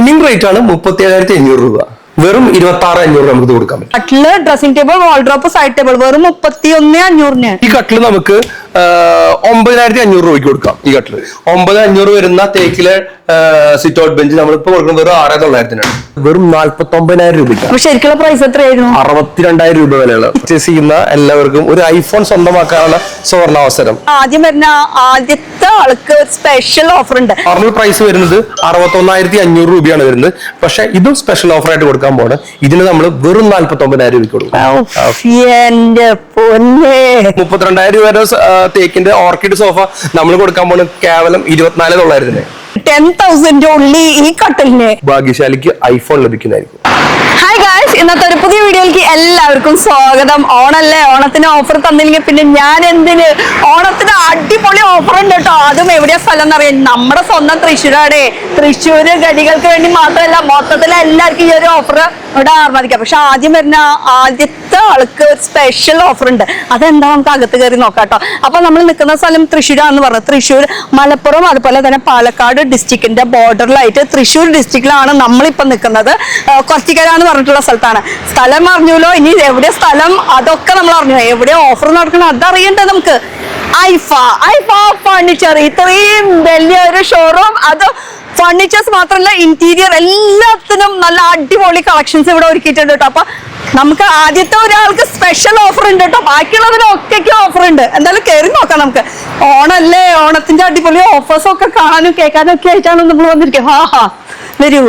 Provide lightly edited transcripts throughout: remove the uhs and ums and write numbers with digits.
Premium rate ആണ് 37,500 രൂപ. വെറും 26,500 നമുക്ക് കൊടുക്കാൻ പറ്റും. കട്ടില്, dressing table, wall drop, side table വെറും 31,500. ഈ കട്ടില് നമുക്ക് 9,500 രൂപയ്ക്ക് കൊടുക്കാം. ഈ കട്ടില് 9,500 വരുന്ന തേക്കിലെ സിറ്റ് ഔട്ട് ബെഞ്ച് നമ്മളിപ്പോ കൊടുക്കുന്നത് വെറും 6,900 വെറും 49,000 രൂപയ്ക്ക്. ശരിക്കുള്ള പ്രൈസ് എത്രയായിരുന്നു? 62,000 രൂപ വിലയുള്ള പർച്ചേസ് ചെയ്യുന്ന എല്ലാവർക്കും ഒരു ഐഫോൺ സ്വന്തമാക്കാനുള്ള സുവർണാവസരം. ആദ്യം വരുന്ന ആദ്യത്തെ ആൾക്ക് സ്പെഷ്യൽ ഓഫർ ഉണ്ട്. നോർമൽ പ്രൈസ് വരുന്നത് 61,500 രൂപയാണ് വരുന്നത്. പക്ഷെ ഇതും സ്പെഷ്യൽ ഓഫർ ആയിട്ട് കൊടുക്കാൻ പോണ്. ഇതിന് നമ്മൾ വെറും 49,000 രൂപയ്ക്ക് കൊടുക്കും. 32,000 രൂപ തേക്കിന്റെ ഓർക്കിഡ് സോഫ നമ്മൾ കൊടുക്കാൻ പോണ് കേവലം 24,900. 10,000 ഉള്ളി ഈ കട്ടലിന് ഭാഗ്യശാലിക്ക് ഐഫോൺ ലഭിക്കുന്നതായിരിക്കും. ഹായ് ഗായ്സ്, ഇന്നത്തെ ഒരു പുതിയ വീഡിയോയിലേക്ക് എല്ലാവർക്കും സ്വാഗതം. ഓണല്ലേ, ഓണത്തിന് ഓഫർ തന്നില്ലെങ്കിൽ പിന്നെ ഞാൻ എന്തിന്? ഓണത്തിന് അടിപൊളി ഓഫർ ഉണ്ട് കേട്ടോ. അതും എവിടെയാ സ്ഥലം എന്നറിയാം, നമ്മുടെ സ്വന്തം തൃശ്ശൂരാടേ. തൃശ്ശൂര് ഗടികൾക്ക് വേണ്ടി മാത്രമല്ല, മൊത്തത്തിൽ എല്ലാവർക്കും ഈ ഒരു ഓഫർ ഇവിടെ ആർമാദിക്കാം. പക്ഷെ ആദ്യം വരുന്ന ആദ്യത്തെ ആൾക്ക് സ്പെഷ്യൽ ഓഫർ ഉണ്ട്. അതെന്താ നമുക്ക് അകത്ത് കയറി നോക്കാം കേട്ടോ. അപ്പൊ നമ്മൾ നിൽക്കുന്ന സ്ഥലം തൃശ്ശൂരാന്ന് പറഞ്ഞത്. തൃശ്ശൂർ, മലപ്പുറം, അതുപോലെ തന്നെ പാലക്കാട് ഡിസ്ട്രിക്റ്റിന്റെ ബോർഡറിലായിട്ട് തൃശ്ശൂർ ഡിസ്ട്രിക്റ്റിലാണ് നമ്മളിപ്പോ നിൽക്കുന്നത്. കൊച്ചിക്കര എന്ന് പറഞ്ഞിട്ടുള്ള സ്ഥലത്താണ്. സ്ഥലം അറിഞ്ഞൂലോ, ഇനി എവിടെ സ്ഥലം അതൊക്കെ നമ്മൾ അറിഞ്ഞു. എവിടെ ഓഫർ നടക്കണം അതറിയണ്ടേ നമുക്ക്. ഐഫ ഫർണിച്ചർ, ഇത്രയും വലിയൊരു ഷോറൂം. അത് ഫർണിച്ചേഴ്സ് മാത്രമല്ല, ഇന്റീരിയർ എല്ലാത്തിനും നല്ല അടിപൊളി കളക്ഷൻസ് ഇവിടെ ഒരുക്കിയിട്ടുണ്ട് കേട്ടോ. അപ്പൊ നമുക്ക് ആദ്യത്തെ ഒരാൾക്ക് സ്പെഷ്യൽ ഓഫർ ഉണ്ട് കേട്ടോ. ബാക്കിയുള്ളവരൊക്കെ ഓഫർ ഉണ്ട്. എന്തായാലും കയറി നോക്കാം നമുക്ക്. ഓണല്ലേ, ഓണത്തിന്റെ അടിപൊളി ഓഫേഴ്സ് ഒക്കെ കാണാനും കേൾക്കാനും ഒക്കെ ആയിട്ടാണ് നമ്മൾ വന്നിരിക്കുന്നത്. വരൂ.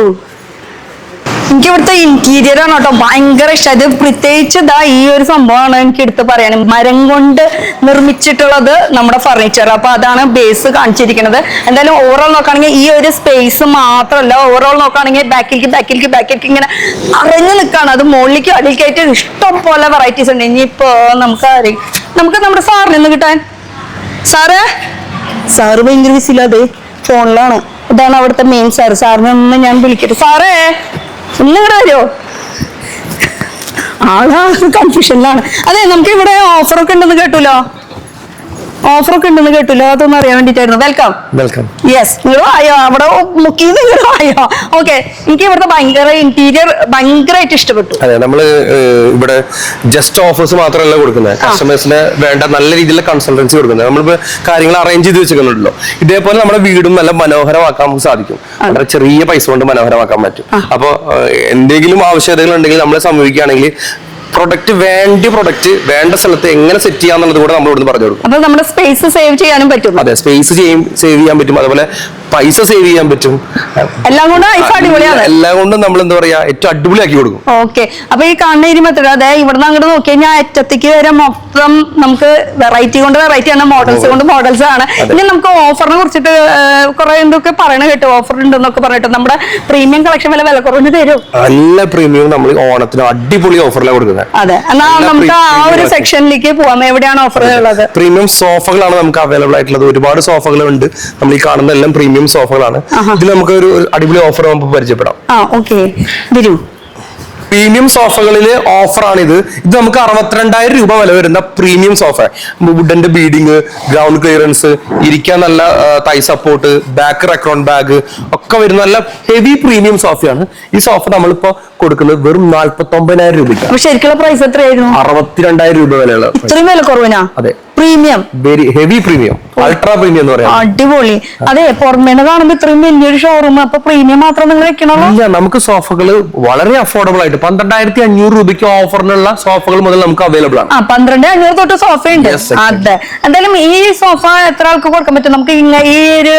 എനിക്ക് ഇവിടുത്തെ ഇന്റീരിയർ ആണ് കേട്ടോ ഭയങ്കര ഇഷ്ടം. ഇത് പ്രത്യേകിച്ച് ഇതാ ഈ ഒരു സംഭവമാണ് എനിക്ക് എടുത്ത് പറയാൻ. മരം കൊണ്ട് നിർമ്മിച്ചിട്ടുള്ളത് നമ്മുടെ ഫർണിച്ചർ. അപ്പൊ അതാണ് ബേസ് കാണിച്ചിരിക്കുന്നത്. എന്തായാലും ഓവറോൾ നോക്കുകയാണെങ്കിൽ ഈ ഒരു സ്പേസ് മാത്രമല്ല, ഓവറോൾ നോക്കുകയാണെങ്കിൽ ബാക്കിലേക്ക് ഇങ്ങനെ അറിഞ്ഞു നിൽക്കുകയാണ്. അത് മുകളിലേക്ക് അടിയിലേക്കായിട്ട് ഇഷ്ടം പോലെ വെറൈറ്റീസ് ഉണ്ട്. ഇനിയിപ്പോ നമുക്ക് നമ്മുടെ സാറിൽ നിന്ന് കിട്ടാൻ. സാറ് ഭയങ്കര വിസിലതെ ഫോണിലാണ്. ഇതാണ് അവിടുത്തെ മെയിൻ സാറ്. സാറിനെ ഒന്ന് ഞാൻ വിളിക്കട്ടെ. സാറേ ഒന്നിങ്ങടെ വരുമോ? ആളാ കൺഫ്യൂഷനിലാണ്. അതെ, നമുക്ക് ഇവിടെ ഓഫറൊക്കെ ഉണ്ടെന്ന് കേട്ടൂലോ. അതൊന്നും അറിയാൻ വേണ്ടിട്ടായിരുന്നു. വെൽക്കം. യെസ്, നിങ്ങളും ആയോ? അവിടെ മുക്കി നിങ്ങളും ആയോ? ഓക്കെ. എനിക്ക് ഇവിടുത്തെ ഭയങ്കര ഇന്റീരിയർ ഭയങ്കരമായിട്ട് ഇഷ്ടപ്പെട്ടു. അതെ, നമ്മള് ഇവിടെ ജസ്റ്റ് ഓഫേഴ്സ് മാത്രമല്ല കൊടുക്കുന്നത്, കസ്റ്റമേഴ്സിന് വേണ്ട നല്ല രീതിയിലുള്ള കൺസൾട്ടൻസി കൊടുക്കുന്നത്. നമ്മളിപ്പോ കാര്യങ്ങൾ അറേഞ്ച് ചെയ്ത് വെച്ചിട്ടുണ്ടല്ലോ, ഇതേപോലെ നമ്മുടെ വീടും നല്ല മനോഹരമാക്കാൻ സാധിക്കും. വളരെ ചെറിയ പൈസ കൊണ്ട് മനോഹരമാക്കാൻ പറ്റും. അപ്പൊ എന്തെങ്കിലും ആവശ്യകതകൾ ഉണ്ടെങ്കിൽ നമ്മളെ സമീപിക്കുകയാണെങ്കിൽ പ്രൊഡക്റ്റ് വേണ്ട സ്ഥലത്ത് എങ്ങനെ സെറ്റ് ചെയ്യാന്നുള്ളത് കൂടെ നമ്മൾ ഇവിടുന്ന് പറഞ്ഞു കൊടുക്കും. അപ്പൊ നമ്മുടെ സ്പേസ് സേവ് ചെയ്യാനും പറ്റും. അതെ, സ്പേസ് സേവ് ചെയ്യാൻ പറ്റും. അതുപോലെ പൈസ സേവ് ചെയ്യാൻ പറ്റും. എല്ലാം കൊണ്ടും നമ്മൾ എന്താ പറയാ, ഏറ്റവും അടിപൊളിയാക്കി കൊടുക്കും. ഓക്കെ. അപ്പൊ ഈ കാണുന്ന ഈ മെത്തേഡ്, അതായത് ഇവിടുന്ന് അങ്ങോട്ട് നോക്കി കഴിഞ്ഞാൽ അറ്റത്തേക്ക് വരെ മൊത്തം നമുക്ക് വെറൈറ്റി ആണ്, മോഡൽസ് കൊണ്ട് മോഡൽസ് ആണ്. ഇനി നമുക്ക് ഓഫറിനെ കുറിച്ചിട്ട് കുറെ എന്തൊക്കെ പറയണ കേട്ടോ. ഓഫർ ഉണ്ടെന്നൊക്കെ പറഞ്ഞിട്ട് നമ്മുടെ പ്രീമിയം കളക്ഷൻ വില കുറഞ്ഞ് തരും. നല്ല പ്രീമിയം നമ്മൾ ഓണത്തിന് അടിപൊളി ഓഫറിലാണ് കൊടുക്കുന്നത്. അതെ, എന്നാൽ നമുക്ക് ആ ഒരു സെക്ഷനിലേക്ക് പോവാം. എവിടെയാണ് ഓഫർ ഉള്ളത്? പ്രീമിയം സോഫകളാണ് നമുക്ക് അവൈലബിൾ ആയിട്ടുള്ളത്. ഒരുപാട് സോഫകളുണ്ട്. നമ്മൾ ഈ കാണുന്ന എല്ലാം പ്രീമിയം സോഫകളാണ്. ഇതിൽ നമുക്ക് ഒരു അടിപൊളി ഓഫർ നമുക്ക് പരിചയപ്പെടാം. പ്രീമിയം സോഫകളില് ഓഫറാണിത്. ഇത് നമുക്ക് 62,000 രൂപ വില വരുന്ന പ്രീമിയം സോഫ. വുഡന്റെ ബീഡിങ്, ഗ്രൗണ്ട് ക്ലിയറൻസ്, ഇരിക്കാൻ നല്ല തൈ സപ്പോർട്ട്, ബാക്ക് റെക്രോൺ ബാഗ് ഒക്കെ വരുന്ന നല്ല ഹെവി പ്രീമിയം സോഫയാണ്. ഈ സോഫ നമ്മളിപ്പോ കൊടുക്കുന്നത് വെറും 49,000 രൂപയ്ക്ക്. ശരിക്കുള്ള പ്രൈസ് എത്രയായിരുന്നു? 62,000 രൂപ വിലയുള്ള. ഇത്രയും വില കുറവിനാ? അതെ, premium, very heavy premium, ultra premium എന്ന് പറയാം. അടിപൊളി. അതെ, പുറമേന്ന് കാണുമ്പോ ഇത്രയും വലിയൊരു ഷോറൂം. അപ്പൊ പ്രീമിയം മാത്രം നിങ്ങൾ വെക്കണല്ലോ? ഇല്ല, നമുക്ക് സോഫകള് വളരെ അഫോർഡബിൾ ആയിട്ട് 12,500 രൂപയ്ക്ക് ഓഫറിനുള്ള സോഫകൾ മുതൽ നമുക്ക് അവൈലബിൾ ആണ്. 12,500 തൊട്ട് സോഫ ഉണ്ട്. അതെ, എന്തായാലും ഈ സോഫ എത്ര ആൾക്ക് കൊടുക്കാൻ പറ്റും? നമുക്ക് ഈ ഒരു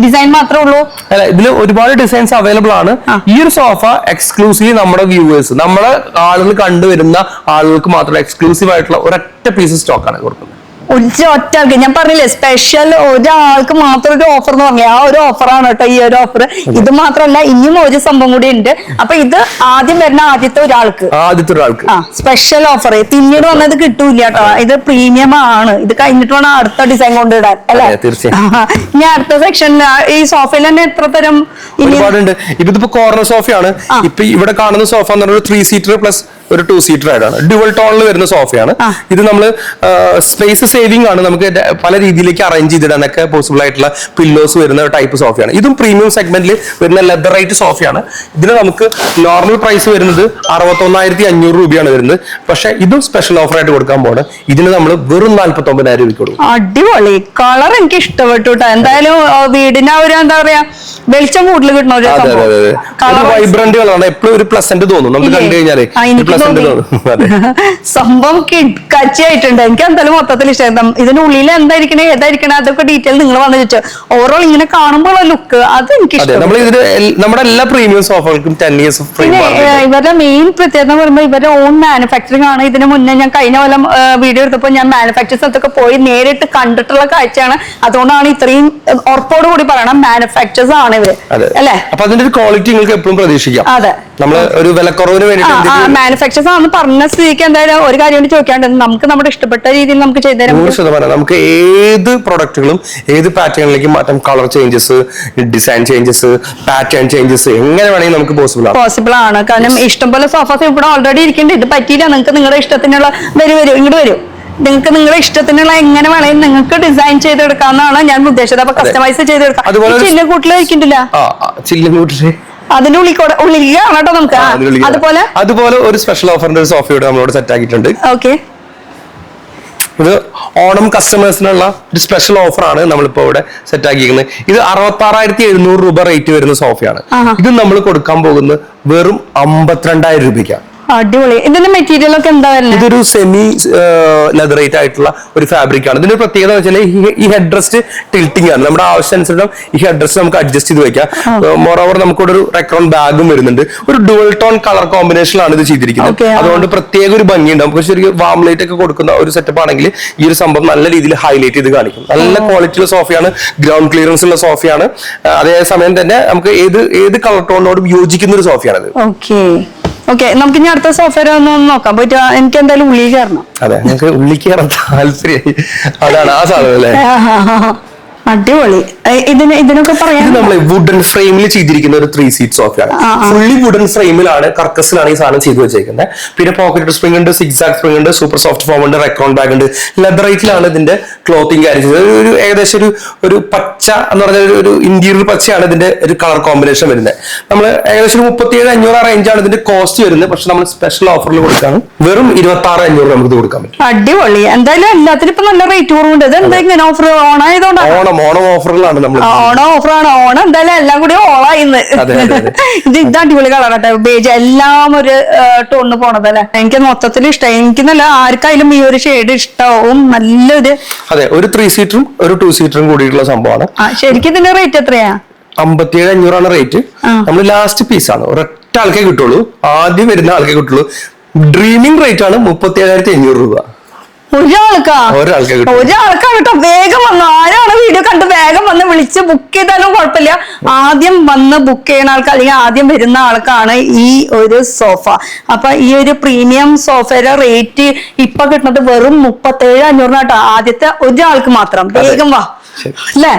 ഡിസൈൻ മാത്രമേ ഉള്ളൂ? അല്ല, ഇതിൽ ഒരുപാട് ഡിസൈൻസ് അവൈലബിൾ ആണ്. ഈ ഒരു സോഫ എക്സ്ക്ലൂസീവ് നമ്മുടെ വ്യൂവേഴ്സ്, നമ്മളെ ആളുകൾ കണ്ടുവരുന്ന ആളുകൾക്ക് മാത്രം എക്സ്ക്ലൂസീവ് ആയിട്ടുള്ള ഒരൊറ്റ പീസ് സ്റ്റോക്കാണ് കൊടുക്കുന്നത്. ഒറ്റ ഞാൻ പറഞ്ഞില്ലേ, സ്പെഷ്യൽ ഒരാൾക്ക് മാത്രം ഒരു ഓഫർ എന്ന് പറഞ്ഞ ആ ഒരു ഓഫറാണ് കേട്ടോ ഈ ഒരു ഓഫർ. ഇത് മാത്രമല്ല, ഇനിയും ഒരു സംഭവം കൂടി ഉണ്ട്. അപ്പൊ ഇത് ആദ്യം വരുന്ന ആദ്യത്തെ ഒരാൾക്ക് സ്പെഷ്യൽ ഓഫർ. പിന്നീട് വന്നത് കിട്ടൂല കേട്ടോ. ഇത് പ്രീമിയം ആണ്. ഇത് കഴിഞ്ഞിട്ട് വേണം അടുത്ത ഡിസൈൻ കൊണ്ടിടാൻ, അല്ലേ? ഇനി അടുത്ത സെക്ഷനിൽ ഈ സോഫയിൽ തന്നെ എത്ര തരം ഒരുപാടുണ്ട്. ഇതിപ്പോ കോർണർ സോഫയാണ്. ഇപ്പൊ ഇവിടെ കാണുന്ന സോഫ എന്ന് പറഞ്ഞാൽ 3 സീറ്റർ പ്ലസ് ഒരു 2 സീറ്റർ ആയിട്ടാണ് ഡ്യുവൽ ടോണിൽ വരുന്ന സോഫയാണ്. ഇത് നമ്മൾ സ്പേസ് സേവിംഗ് ആണ്, നമുക്ക് പല രീതിയിലേക്ക് അറേഞ്ച് ചെയ്തിടാനൊക്കെ പോസിബിൾ ആയിട്ടുള്ള പില്ലോസ് വരുന്ന ടൈപ്പ് സോഫയാണ്. ഇതും പ്രീമിയം സെഗ്മെന്റിൽ വരുന്ന ലെതർ റൈറ്റ് സോഫയാണ്. ഇതിന് നമുക്ക് നോർമൽ പ്രൈസ് വരുന്നത് 61,500 രൂപയാണ് വരുന്നത്. പക്ഷെ ഇതും സ്പെഷ്യൽ ഓഫർ ആയിട്ട് കൊടുക്കാൻ പോണ്. ഇതിന് നമ്മൾ വെറും 49,000 രൂപയ്ക്ക് കൊടുക്കും. അടിപൊളി കളർ എനിക്ക് ഇഷ്ടപ്പെട്ടു കേട്ടോ. എന്തായാലും വീടിന് ഒരു എന്താ പറയാ വെളിച്ചം കൂടുതൽ കിട്ടണ ഒരു വൈബ്രന്റ് കളറാണ്, എപ്പോഴും ഒരു പ്ലസന്റ് തോന്നും നമുക്ക് കണ്ടു കഴിഞ്ഞാല്. സംഭവം കച്ചിയായിട്ടുണ്ട്. എനിക്ക് എന്തായാലും മൊത്തത്തിൽ ഇഷ്ടം. ഇതിനുള്ളിൽ എന്തായിരിക്കണേ ഏതായിരിക്കണേ അതൊക്കെ ഡീറ്റെയിൽ നിങ്ങൾ വന്ന് ചോദിച്ചോ. ഓവറോൾ ഇങ്ങനെ കാണുമ്പോൾ ലുക്ക് അത് എനിക്ക് ഇഷ്ടം. നമ്മുടെ എല്ലാ പ്രീമിയം സോഫകൾക്കും 10 ഇയേഴ്സ് ഇവരുടെ മെയിൻ പ്രത്യേകത പറയുമ്പോൾ ഇവരുടെ ഓൺ മാനുഫാക്ചറിംഗ് ആണ്. ഇതിന് മുന്നേ ഞാൻ കഴിഞ്ഞ കൊല്ലം വീഡിയോ എടുത്തപ്പോൾ ഞാൻ മാനുഫാക്ചർ സ്ഥലത്തൊക്കെ പോയി നേരിട്ട് കണ്ടിട്ടുള്ള കാഴ്ചയാണ്. അതുകൊണ്ടാണ് ഇത്രയും ഉറപ്പോട് കൂടി പറയണം മാനുഫാക്ചേഴ്സ് ആണ് ഇവര്, അല്ലെ? അപ്പൊ അതിന്റെ ഒരു ക്വാളിറ്റി നിങ്ങൾക്ക് എപ്പോഴും പ്രതീക്ഷിക്കാം. അതെ, നമ്മള് ഒരു വിലക്കുറവിന് വേണ്ടിയിട്ട് മാനുഫാക്ചേഴ്സ് ആണെന്ന് പറഞ്ഞ സ്ഥിതിക്ക് എന്തായാലും ഒരു കാര്യം കൊണ്ട് ചോദിക്കാണ്ട് നമുക്ക് നമ്മുടെ ഇഷ്ടപ്പെട്ട രീതിയിൽ നമുക്ക് ചെയ്തു തരാം. 100% നമുക്ക് ഏത് പ്രൊഡക്റ്റുകളും ഏത് പാറ്റേണിലേക്ക് മാറ്റാം. Colour changes, design changes, pattern changes എങ്ങനെ വേണമെങ്കിൽ നമുക്ക് പോസിബിൾ ആണ്. കാരണം ഇഷ്ടംപോലെ സോഫാസ് ഇവിടെ ഓൾറെഡി ഇരിക്കുന്നുണ്ട്. ഇത് പറ്റിയില്ല, നിങ്ങൾക്ക് നിങ്ങളുടെ ഇഷ്ടത്തിനുള്ള ഇങ്ങോട്ട് വരും. നിങ്ങൾക്ക് നിങ്ങളുടെ ഇഷ്ടത്തിനുള്ള എങ്ങനെ വേണമെങ്കിൽ നിങ്ങൾക്ക് ഡിസൈൻ ചെയ്തെടുക്കാന്നാണ് ഞാൻ ഉദ്ദേശിച്ചത്. അപ്പൊ കസ്റ്റമൈസ് ചെയ്തെടുക്കാം. ചില്ലുകൂട്ടിലിരിക്കുന്നില്ല, ചില്ലുകൂട്ടില് അതിന്റെ ഉള്ളിലാണ് കേട്ടോ നമുക്ക്. അതുപോലെ ഒരു സ്പെഷ്യൽ ഓഫറിന്റെ ഒരു സോഫയോട് നമ്മളോട് സെറ്റ് ആക്കിയിട്ടുണ്ട്. ഓക്കെ, ഇത് ഓണം കസ്റ്റമേഴ്സിനുള്ള ഒരു സ്പെഷ്യൽ ഓഫറാണ് നമ്മളിപ്പോ ഇവിടെ സെറ്റ് ആക്കിയിരിക്കുന്നത്. ഇത് 66,700 രൂപ റേറ്റ് വരുന്ന സോഫയാണ്. ഇത് നമ്മൾ കൊടുക്കാൻ പോകുന്നത് വെറും 52,000 രൂപയ്ക്കാണ്. അടിപൊളി. ഇതിന്റെ മെറ്റീരിയൽ ഒക്കെ എന്താ വരുന്നത്? ഇതൊരു സെമി ലെതറേറ്റ് ആയിട്ടുള്ള ഒരു ഫാബ്രിക് ആണ്. ഇതിന്റെ പ്രത്യേകത വെച്ചാൽ ഈ ഹെഡ് റെസ്റ്റ് ടിൽറ്റിംഗ് ആണ്. നമ്മുടെ ആവശ്യാനുസരണം ഈ ഹെഡ് റെസ്റ്റ് നമുക്ക് അഡ്ജസ്റ്റ് ചെയ്ത് വെക്കാം. മോറോവർ നമുക്കിവിടെ ഒരു റെക്രോൺ ബാഗും വരുന്നുണ്ട്. ഒരു ഡുവൽ ടോൺ കളർ കോമ്പിനേഷനിലാണ് ഇത് ചെയ്തിരിക്കുന്നത്. അതുകൊണ്ട് പ്രത്യേക ഒരു ഭംഗിയുണ്ട്. നമുക്ക് ശരിക്കും വാം ലൈറ്റ് ഒക്കെ കൊടുക്കുന്ന ഒരു സെറ്റപ്പ് ആണെങ്കിൽ ഈ ഒരു സംഭവം നല്ല രീതിയിൽ ഹൈലൈറ്റ് ചെയ്ത് കാണിക്കും. നല്ല ക്വാളിറ്റിയുള്ള സോഫയാണ്, ഗ്രൗണ്ട് ക്ലിയറൻസ് ഉള്ള സോഫയാണ്. അതേസമയം തന്നെ നമുക്ക് ഏത് കളർ ടോണിനോടും യോജിക്കുന്ന ഒരു സോഫയാണത്. ഓക്കെ, നമുക്ക് ഇനി അടുത്ത സോഫ ഒന്ന് നോക്കാം. പോയിട്ട് എനിക്ക് എന്തായാലും ഉള്ളിൽ കയറണം. അതെ, ഞങ്ങൾക്ക് ഉള്ളിൽ കയറാൻ താല്പര്യമായി. അതാണ് ആ സാധനം അല്ലേ. അടിപൊളി. ഇതിനൊക്കെ പറയാം. നമ്മൾ വുഡൻ ഫ്രെയിമിൽ ചെയ്തിരിക്കുന്ന ഒരു 3 സീറ്റ് സോഫയാണ്. ഫുള്ളി വുഡൻ ഫ്രെയിമിലാണ്, കർക്കസിലാണ് ഈ സാധനം ചെയ്തു വെച്ചേക്കുന്നത്. പിന്നെ പോക്കറ്റ് സ്പ്രിംഗ് ഉണ്ട്, സിക്സാക് സ്പ്രിംഗ് ഉണ്ട്, സൂപ്പർ സോഫ്റ്റ് ഫോം ഉണ്ട്, റെക്രോൺ ബാഗ് ഉണ്ട്. ലെതറൈറ്റിലാണ് ഇതിന്റെ ക്ലോത്തിങ് കാര്യം ചെയ്തത്. ഒരു ഏകദേശം ഒരു പച്ച എന്ന് പറഞ്ഞ ഒരു ഇന്റീരിയർ പച്ചയാണ് ഇതിന്റെ ഒരു കളർ കോമ്പിനേഷൻ വരുന്നത്. നമ്മൾ ഏകദേശം 37,500 റേഞ്ചാണ് ഇതിന്റെ കോസ്റ്റ് വരുന്നത്. പക്ഷെ നമ്മൾ സ്പെഷ്യൽ ഓഫറിൽ കൊടുക്കാണ് വെറും 26,500 നമുക്ക് ഇത് കൊടുക്കാൻ പറ്റും. അടിപൊളി. എന്തായാലും എല്ലാത്തിനും ഇപ്പൊ നല്ല റേറ്റ് കുറവുണ്ട്. ഇത് എന്താ ഇങ്ങനെ ഓഫർ? ഓണായതുകൊണ്ടാണ്. ഓണം ഓഫറിലാണ് നമ്മൾ. ഓണം ഓഫറാണ്. ഓണം എന്തായാലും എല്ലാം കൂടി ഓളായിന്ന്. ഇത് അടിപൊളി കളറാട്ടെ, ബേജ് എല്ലാം ഒരു ടോണിന് പോണതല്ലേ. എനിക്ക് മൊത്തത്തിൽ ഇഷ്ടമായി. എനിക്ക് നല്ല ആർക്കായാലും ഈ ഒരു ഷെയ്ഡ് ഇഷ്ടമാവും. നല്ലൊരു ഒരു 3 സീറ്ററും ഒരു 2 സീറ്ററും കൂടിയിട്ടുള്ള സംഭവമാണ്. ശരിക്കും ഇതിന്റെ റേറ്റ് എത്രയാ? 57,500 റേറ്റ്. നമ്മൾ ലാസ്റ്റ് പീസാണ്, ഒരൊറ്റ ആൾക്കേ കിട്ടുള്ളൂ. ആദ്യം വരുന്ന ആൾക്കേ കിട്ടുള്ളൂ. ഡ്രീമിംഗ് റേറ്റ് ആണ് 37,500 രൂപ. ഒരാൾക്കാണ് കേട്ടോ. വേഗം വന്നു. ആരാണ് വീഡിയോ കണ്ട് വേഗം വന്ന് വിളിച്ച് ബുക്ക് ചെയ്താലും കുഴപ്പമില്ല. ആദ്യം വന്ന് ബുക്ക് ചെയ്യുന്ന ആൾക്ക് അല്ലെങ്കിൽ ആദ്യം വരുന്ന ആൾക്കാണ് ഈ ഒരു സോഫ. അപ്പൊ ഈ ഒരു പ്രീമിയം സോഫയുടെ റേറ്റ് ഇപ്പൊ കിട്ടുന്നത് വെറും 37,500 കേട്ടോ. ആദ്യത്തെ ഒരാൾക്ക് മാത്രം. വേഗം വാ അല്ലേ.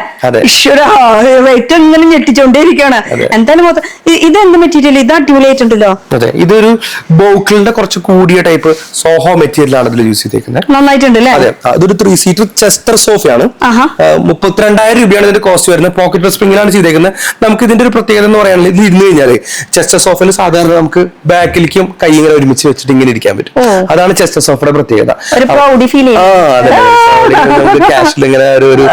റേറ്റ് ഇങ്ങനെ ഞെട്ടിച്ചോണ്ടേയിരിക്കാണ്. എന്തായാലും ഇതെന്ത് മെറ്റീരിയൽ? ഇത് അടിപൊളിയായിട്ടുണ്ടല്ലോ. അതെ, ഇതൊരു ബോക്കിളിന്റെ കുറച്ച് കൂടിയ ടൈപ്പ് സോഹോ മെറ്റീരിയൽ ആണ് ഇതിൽ യൂസ് ചെയ്തേക്കുന്നത്. നന്നായിട്ടുണ്ട് അല്ലേ. അതെ, ഇതൊരു 3 സീറ്റർ ചെസ്റ്റർ സോഫയാണ്. 32,000 രൂപയാണ് ഇതിന്റെ കോസ്റ്റ് വരുന്നത്. പോക്കറ്റ് സ്പ്രിംഗിലാണ് ചെയ്തേക്കുന്നത്. നമുക്ക് ഇതിന്റെ ഒരു പ്രത്യേകത എന്ന് പറയാനുള്ളത്, ഇത് ഇരുന്ന് കഴിഞ്ഞാല് ചെസ്റ്റർ സോഫയിൽ സാധാരണ നമുക്ക് ബാക്കിലേക്കും കൈ ഇങ്ങനെ ഒരുമിച്ച് വെച്ചിട്ട് ഇങ്ങനെ ഇരിക്കാൻ പറ്റും. അതാണ് ചെസ്റ്റർ സോഫയുടെ പ്രത്യേകത. ക്യാഷിൽ ഇങ്ങനെ ഒരു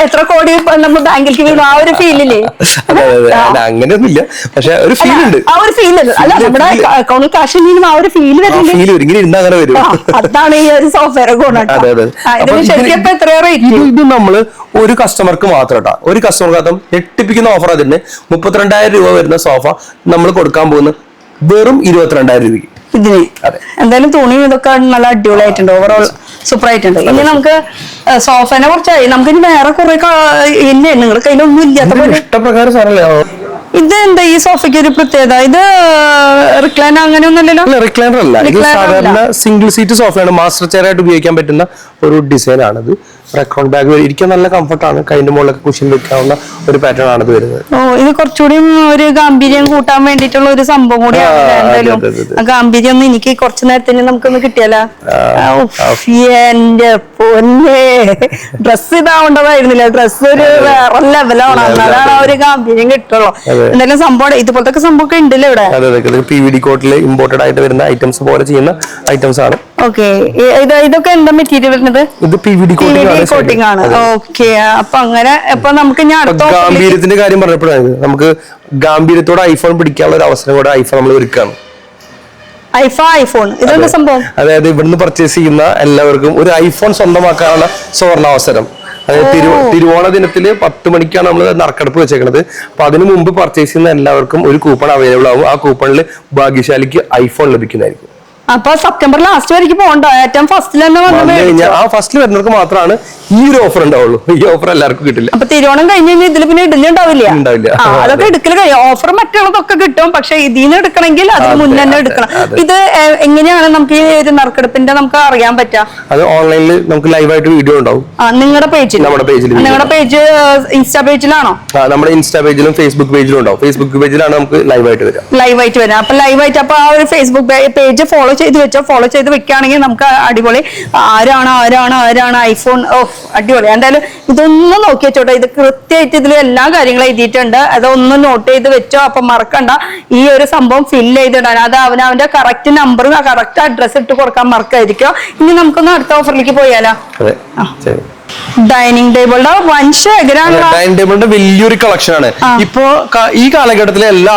എത്ര കോടി നമ്മൾ ബാങ്കിലേക്ക് വീണു ആ ഒരു ഫീലില്ലേ? അങ്ങനെയൊന്നുമില്ല, പക്ഷെ ഒരു ഫീൽ ഉണ്ട്. ആ ഒരു ഫീൽ അല്ല, നമ്മുടെ അക്കൗണ്ടിൽ കാശ് ആ ഒരു ഫീൽ ഫീൽ ഇങ്ങനെ ഇരുന്ന് അങ്ങനെ വരും. അതാണ് ഈ ഒരു സോഫ്റ്റ്വെയർ ഗുണം. ഇത് നമ്മള് ഒരു കസ്റ്റമർക്ക് മാത്രം കേട്ടോ, ഒരു കസ്റ്റമർക്ക് ഞെട്ടിപ്പിക്കുന്ന ഓഫർ. അതിന് 32,000 രൂപ വരുന്ന സോഫ നമ്മൾ കൊടുക്കാൻ പോകുന്നത് വെറും 22,000 രൂപയ്ക്ക്. ഇതിന് എന്തായാലും തുണിയും ഇതൊക്കെ നല്ല അടിപൊളിയായിട്ടുണ്ട്. ഓവറോൾ സൂപ്പർ ആയിട്ടുണ്ട്. ഇനി നമുക്ക് സോഫനെ കുറിച്ചായി. നമുക്ക് ഇനി വേറെ കുറെ ഇല്ലേ നിങ്ങൾ കയ്യിലൊന്നും ഇല്ലാത്ത ഇഷ്ടപ്രകാരം സാറല്ലേ. ഇത് എന്താ ഈ സോഫയ്ക്ക് ഒരു പ്രത്യേകത? ഇത് റിക്ലൈനർ അങ്ങനെയൊന്നുമല്ലല്ലോ. റിക്ലൈനർ അല്ല, ഇത് സാധാരണ സിംഗിൾ സീറ്റ് സോഫയാണ്. മാസ്റ്റർ ചെയർ ആയിട്ട് ഉപയോഗിക്കാൻ പറ്റുന്ന ഒരു ഡിസൈൻ ആണിത്. റെക്കോർഡ് ബാഗ് ഇരിക്കാൻ നല്ല കംഫർട്ടാണ്. കൈന്റെ മുകളിലൊക്കെ കുഷൻ വെക്കാവുന്ന ഒരു പാറ്റേൺ ആണ് ഇത് വരുന്നത്. ഓ, ഇത് കുറച്ചുകൂടി ഒരു ഗാംഭീര്യം കൂട്ടാൻ വേണ്ടിട്ടുള്ള ഒരു സംഭവം കൂടിയാണ് എന്തായാലും. ഗാംഭീര്യം ഒന്ന് എനിക്ക് കുറച്ചു നേരത്തിന് നമുക്കൊന്ന് കിട്ടിയാലോ. എന്റെ പൊന്നെ, ഡ്രസ് ഇതാവേണ്ടതായിരുന്നില്ല. ഡ്രസ് ഒരു വേറെ ലെവലാണ്, എന്നാലാണ് ആ ഒരു ഗാംഭീര്യം കിട്ടുള്ളൂ. എന്തായാലും സംഭവം ഇതുപോലത്തെ സംഭവം ഒക്കെ ഉണ്ടല്ലോ ഇവിടെ. PVD കോട്ടിൽ ഇമ്പോർട്ടഡ് ആയിട്ട് വരുന്ന ഐറ്റംസ് പോലെ ചെയ്യുന്ന ഐറ്റംസ് ആണ്. ഓക്കെ, ഇതൊക്കെ എന്താ മെറ്റീരിയൽ വരുന്നത്? ഇത് PVD കോട്ടിംഗ് ആണ്. ഓക്കെ, അപ്പൊ അങ്ങനെ ഇപ്പൊ നമുക്ക് ഗാംഭീര്യത്തിന്റെ കാര്യം പറഞ്ഞപ്പോഴാണ് നമുക്ക് ഗാംഭീര്യത്തോടെ ഐഫോൺ പിടിക്കാനുള്ള ഒരു അവസരം കൂടെ ഐഫോൺ നമ്മൾ ഒരുക്കാണ്. ഐഫോൺ ഇതെന്താ സംഭവം? അതായത് ഇവിടുന്ന് പർച്ചേസ് ചെയ്യുന്ന എല്ലാവർക്കും ഒരു ഐഫോൺ സ്വന്തമാക്കാനുള്ള സുവർണാവസരം. അതായത് തിരുവോണ ദിനത്തില് 10 മണിക്കാണ് നമ്മൾ നറുക്കെടുപ്പ് വെച്ചേക്കുന്നത്. അപ്പൊ അതിനു മുമ്പ് പർച്ചേസ് ചെയ്യുന്ന എല്ലാവർക്കും ഒരു കൂപ്പൺ അവൈലബിൾ ആവും. ആ കൂപ്പണിൽ ഭാഗ്യശാലിക്ക് ഐഫോൺ ലഭിക്കുന്നതായിരിക്കും. അപ്പൊ സെപ്റ്റംബർ ലാസ്റ്റ് വരെയ്ക്ക് പോകണ്ടോ? ഏറ്റവും ഫസ്റ്റിൽ തന്നെ ആ ഫസ്റ്റിൽ വരുന്നവർക്ക് മാത്രമാണ് ഈ ഒരു ഓഫർ ഉണ്ടാവുള്ളൂ. ഈ ഓഫർ എല്ലാവർക്കും കിട്ടില്ല. അപ്പൊ തിരുവോണം കഴിഞ്ഞ് കഴിഞ്ഞാൽ ഇതിൽ പിന്നെ ഇടലുണ്ടാവില്ല. അതൊക്കെ എടുക്കൽ കഴിയും. ഓഫർ മറ്റുള്ളതൊക്കെ കിട്ടും, പക്ഷെ ഇതിന്ന് എടുക്കണമെങ്കിൽ അതിന് മുന്നേ തന്നെ എടുക്കണം. ഇത് എങ്ങനെയാണ് നമുക്ക് ഈ ഒരു നറുക്കെടുപ്പിന്റെ നമുക്ക് അറിയാൻ പറ്റുക? അത് ഓൺലൈനിൽ നമുക്ക് ലൈവായിട്ട് വീഡിയോ ഉണ്ടാവും. നിങ്ങളുടെ പേജിൽ? നമ്മുടെ പേജിൽ. നിങ്ങളുടെ പേജ് ഇൻസ്റ്റാ പേജിലാണോ? നമ്മുടെ ഇൻസ്റ്റാ പേജിലും ഫേസ്ബുക്ക് പേജിലും ഉണ്ടാവും. ഫേസ്ബുക്ക് പേജിലാണ് നമുക്ക് ലൈവായിട്ട് വരാം. അപ്പൊ ലൈവായിട്ട് അപ്പൊ ആ ഒരു ഫേസ്ബുക്ക് പേജ് ഫോളോ ചെയ്ത് വെച്ചോ. ഫോളോ ചെയ്ത് വെക്കുകയാണെങ്കിൽ നമുക്ക് അടിപൊളി. ആരാണ് ഐഫോൺ. അടിപൊളി. എന്തായാലും ഇതൊന്നും നോക്കി വെച്ചോട്ടെ. ഇത് കൃത്യമായിട്ട് ഇതിൽ എല്ലാ കാര്യങ്ങളും എഴുതിയിട്ടുണ്ട്. അതൊന്നും നോട്ട് ചെയ്ത് വെച്ചോ. അപ്പൊ മറക്കണ്ട, ഈ ഒരു സംഭവം ഫില്ല് ചെയ്തിടാൻ. അത് അവനവന്റെ കറക്റ്റ് നമ്പർ കറക്റ്റ് അഡ്രസ് ഇട്ട് കൊടുക്കാൻ മറക്കായിരിക്കും. ഇനി നമുക്കൊന്ന് അടുത്ത ഓഫറിലേക്ക് പോയാലോ. ഡൈനിങ് ടേബിളുടെ വൻ ശേഖരമാണ്. ഡൈനിങ് ടേബിളിന്റെ വലിയൊരു കളക്ഷൻ ആണ്. ഇപ്പോ ഈ കാലഘട്ടത്തിലെ എല്ലാ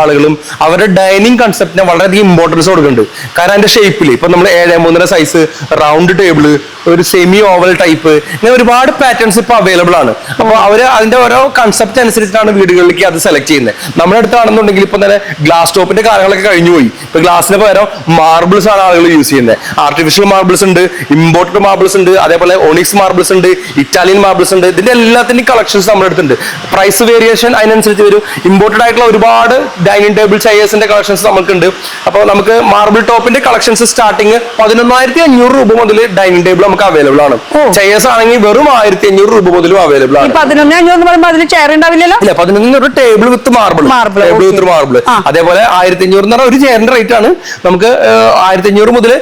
ആളുകളും അവരുടെ ഡൈനിങ് കൺസെപ്റ്റിനെ വളരെയധികം ഇമ്പോർട്ടൻസ് കൊടുക്കുന്നുണ്ട്. കാരണം അതിന്റെ ഷേപ്പിൽ ഇപ്പൊ നമ്മൾ 7:3 സൈസ്, റൗണ്ട് ടേബിള്, ഒരു സെമി ഓവൽ ടൈപ്പ്, ഇങ്ങനെ ഒരുപാട് പാറ്റേൺസ് ഇപ്പൊ അവൈലബിൾ ആണ്. അപ്പൊ അവര് അതിന്റെ ഓരോ കൺസെപ്റ്റ് അനുസരിച്ചിട്ടാണ് വീടുകളിലേക്ക് അത് സെലക്ട് ചെയ്യുന്നത്. നമ്മുടെ അടുത്താണെന്നുണ്ടെങ്കിൽ ഇപ്പൊ തന്നെ ഗ്ലാസ് ടോപ്പിന്റെ കാര്യങ്ങളൊക്കെ കഴിഞ്ഞുപോയി. ഇപ്പൊ ഗ്ലാസിന് പകരം മാർബിൾസ് ആണ് ആളുകൾ യൂസ് ചെയ്യുന്നത്. ആർട്ടിഫിഷ്യൽ മാർബിൾസ് ഉണ്ട്, ഇമ്പോർട്ടഡ് മാർബിൾസ് ഉണ്ട്, അതേപോലെ ഒണിക്സ് മാർബിൾസ് ഉണ്ട്, ഇറ്റാലിയൻ മാർബിൾസ് ഉണ്ട്. ഇതിന്റെ എല്ലാത്തിന്റെയും കളക്ഷൻസ് നമ്മുടെ അടുത്തുണ്ട്. പ്രൈസ് വേരിയേഷൻ അതിനനുസരിച്ച് വരും. ഇമ്പോർട്ടഡ് ആയിട്ടുള്ള ഒരുപാട് ഡൈനിങ് ടേബിൾ ചെയേഴ്സിന്റെ കളക്ഷൻസ് നമുക്കുണ്ട്. അപ്പോൾ നമുക്ക് മാർബിൾ ടോപ്പിന്റെ കളക്ഷൻസ് സ്റ്റാർട്ടിങ് 11,500 രൂപ മുതൽ ഡൈനിങ് ടേബിൾ നമുക്ക് അവൈലബിൾ ആണ്. ചെയേഴ്സ് ആണെങ്കിൽ വെറും 1,500 രൂപ മുതലും അവൈലബിൾ ആണ്. 11,500 ചെയർ ഉണ്ടാവില്ലല്ലോ. ഇല്ല, 11,500 ടേബിൾ വിത്ത് മാർബിൾ. അതേപോലെ 1,500 എന്ന് പറഞ്ഞാൽ ഒരു ചെയറിന്റെ റേറ്റ് ആണ്. നമുക്ക് 1,500 മുതൽ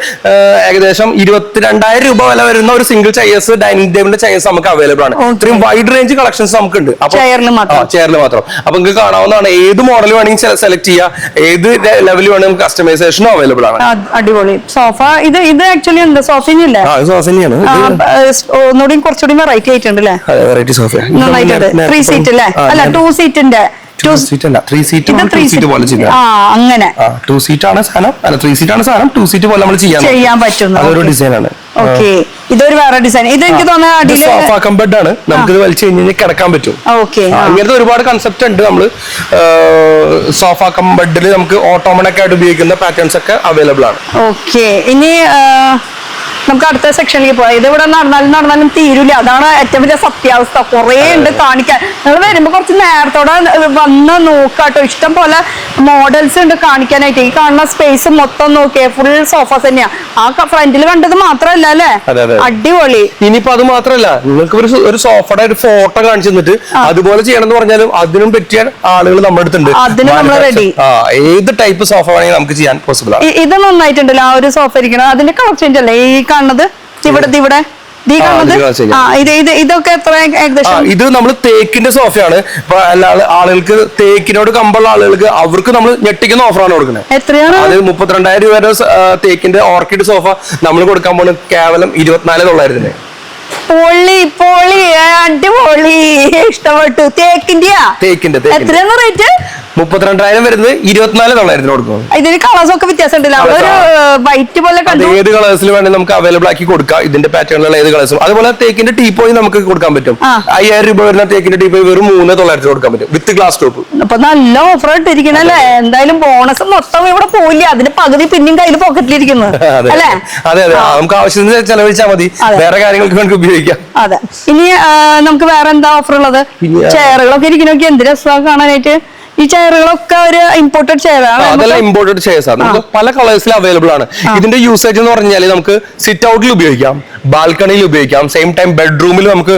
ഏകദേശം 22,000 രൂപ വില വരുന്ന ഒരു സിംഗിൾ ചെയേഴ്സ്, ഡൈനിങ് ടേബിളിന്റെ ചെയേഴ്സ് നമുക്ക് അവൈലബിൾ ആണ്. ഇത്രയും വൈഡ് റേഞ്ച് കളക്ഷൻസ് നമുക്കുണ്ട്. ചെയറിൽ മാത്രം. അപ്പൊ നിങ്ങൾക്ക് കാണാവുന്നതാണ്. ഏത് മോഡൽ വേണമെങ്കിൽ സെലക്ട് ചെയ്യാം. ഏത് ലെവലിൽ വേണമെങ്കിൽ കസ്റ്റമൈസേഷനും അവൈലബിൾ ആണ്. അടിപൊളി സോഫ. ഇത് ആക്ച്വലി ഉണ്ട് സോഫിനില്ലേ? സോഫിനിയാണ്. ഒന്നുകൂടി കുറച്ചുകൂടി വെറൈറ്റി ആയിട്ടുണ്ട് അല്ലേ? Variety sofa. 3 സീറ്റ് അല്ലേ? അല്ല 2 സീറ്റിന്റെ. 2 സീറ്റ് അല്ല, 3 സീറ്റ് പോലെ ചെയ്യാം. അങ്ങനെ 2 സീറ്റ് ആണ് സാധനം. അല്ല 3 സീറ്റ് ആണ് സാധനം. 2 സീറ്റ് പോലെ നമ്മൾ ചെയ്യാൻ പറ്റും. അതൊരു ഡിസൈൻ ആണ്. ഓക്കെ, ഇതൊരു വേറെ ഡിസൈൻ. ഇത് എനിക്ക് തോന്നുന്നത് സോഫ കം ബെഡ് ആണ്. നമുക്ക് ഇത് വലിച്ചു കഴിഞ്ഞാൽ കിടക്കാൻ പറ്റും. ഓക്കെ, അങ്ങനത്തെ ഒരുപാട് കൺസെപ്റ്റ് ഉണ്ട്. നമ്മള് സോഫ കം ബെഡിൽ നമുക്ക് ഓട്ടോമാറ്റിക് ആയിട്ട് ഉപയോഗിക്കുന്ന പാറ്റേൺസ് ഒക്കെ അവൈലബിൾ ആണ്. ഓക്കെ, ഇനി നമുക്ക് അടുത്ത സെക്ഷനിലേക്ക് പോവാം. ഇത് ഇവിടെ നടന്നാലും തീരൂല. അതാണ് ഏറ്റവും വലിയ സത്യാവസ്ഥ. കുറേ ഉണ്ട് കാണിക്കാൻ. നിങ്ങൾ വരുമ്പോ കുറച്ച് നേരത്തോടെ വന്ന് നോക്കാട്ടോ. ഇഷ്ടം പോലെ മോഡൽസ് ഉണ്ട് കാണിക്കാനായിട്ട്. ഈ കാണുന്ന സ്പേസ് മൊത്തം നോക്കിയേ, ഫുൾ സോഫാസ് തന്നെയാ. ആ ഫ്രണ്ടിൽ കണ്ടത് മാത്രല്ല അല്ലേ? അടിപൊളി. ഇനിയിപ്പോ അത് മാത്രല്ല, നിങ്ങൾക്ക് ഒരു സോഫയുടെ ഒരു ഫോട്ടോ കാണിച്ചു തന്നിട്ട് അതുപോലെ ചെയ്യണമെന്ന് പറഞ്ഞാലും അതിനും പറ്റിയ ആളുകൾ നമ്മുടെ അടുത്തുണ്ട്. അതിന് നമ്മൾ റെഡി. ഏത് ടൈപ്പ് സോഫ വേണമെങ്കിൽ നമുക്ക് ചെയ്യാൻ പോസിബിൾ ആണ്. ഇത് നന്നായിട്ടുണ്ടല്ലോ ആ ഒരു സോഫ ഇരിക്കണം. അതിന്റെ കളർ ചേഞ്ച് അല്ലേ ഈ കാണുന്നത്? ഇവിടെ ഇതൊക്കെ എത്ര ഏകദേശം? ഇത് നമ്മൾ തേക്കിന്റെ സോഫയാണ്. ഇപ്പൊ എല്ലാ ആളുകൾക്ക് തേക്കിനോട് കമ്പുള്ള ആളുകൾക്ക് അവർക്ക് നമ്മൾ ഞെട്ടിക്കുന്ന ഓഫറാണ് കൊടുക്കുന്നത്. എത്രയാണ്? അത് 32,000 രൂപയുടെ തേക്കിന്റെ ഓർക്കിഡ് സോഫ നമ്മൾ കൊടുക്കാൻ പോകുന്നത് കേവലം 24,900. പൊളി, അടിപൊളി, ഇഷ്ടപ്പെട്ടു. തേക്കിന്റെ എത്രയാണ് റേറ്റ്? 32,000 വരുന്നത് 24,900 കൊടുക്കും. ഇതിന് കളേഴ്സ് ഒക്കെ വ്യത്യാസം ഉണ്ടല്ലോ. ഒരു വൈറ്റ് പോലെ ഏത് കളേഴ്സിൽ വേണമെങ്കിൽ നമുക്ക് അവൈലബിൾ ആക്കി കൊടുക്കാം. ഇതിന്റെ പാറ്റേണിലുള്ള ഏത് കളേഴ്സും. അതുപോലെ തേക്കിന്റെ ടീപ്പോയി നമുക്ക് കൊടുക്കാൻ പറ്റും. 5,000 രൂപ വരുന്ന തേക്കിന്റെ ടീപ്പോയി വെറും 3,900 കൊടുക്കാൻ പറ്റും വിത്ത് ഗ്ലാസ് ടോപ്പ്. അപ്പൊ നല്ല ഓഫർ ഇട്ടിരിക്കണല്ലേ? എന്തായാലും ബോണസ് മൊത്തം ഇവിടെ പോയില്ല. അതിന് പകുതി പിന്നെയും കയ്യിൽ പോക്കറ്റിലിരിക്കുന്നു അല്ലേ? അതെ, നമുക്ക് ആവശ്യത്തിന് ചെലവഴിച്ചാൽ മതി. വേറെ കാര്യങ്ങൾക്ക് നമുക്ക് ഉപയോഗിക്കാം. അതെ. ഇനി നമുക്ക് വേറെ എന്താ ഓഫർ ഉള്ളത്? ചെയറുകളൊക്കെ ഇരിക്കണൊക്കെ എന്ത് രസമാണ് കാണാനായിട്ട്. ഈ ചെയറുകളൊക്കെ ഒരു ഇമ്പോർട്ടഡ് ചെയറാണ്. അതെല്ലാം ഇമ്പോർട്ടഡ് ചെയർസ് ആണ്. നമുക്ക് പല കളേഴ്സിൽ അവൈലബിൾ ആണ്. ഇതിന്റെ യൂസേജ് എന്ന് പറഞ്ഞാൽ നമുക്ക് സിറ്റ് ഔട്ടിൽ ഉപയോഗിക്കാം, ബാൽക്കണിയിൽ ഉപയോഗിക്കാം, സെയിം ടൈം ബെഡ്റൂമിൽ നമുക്ക്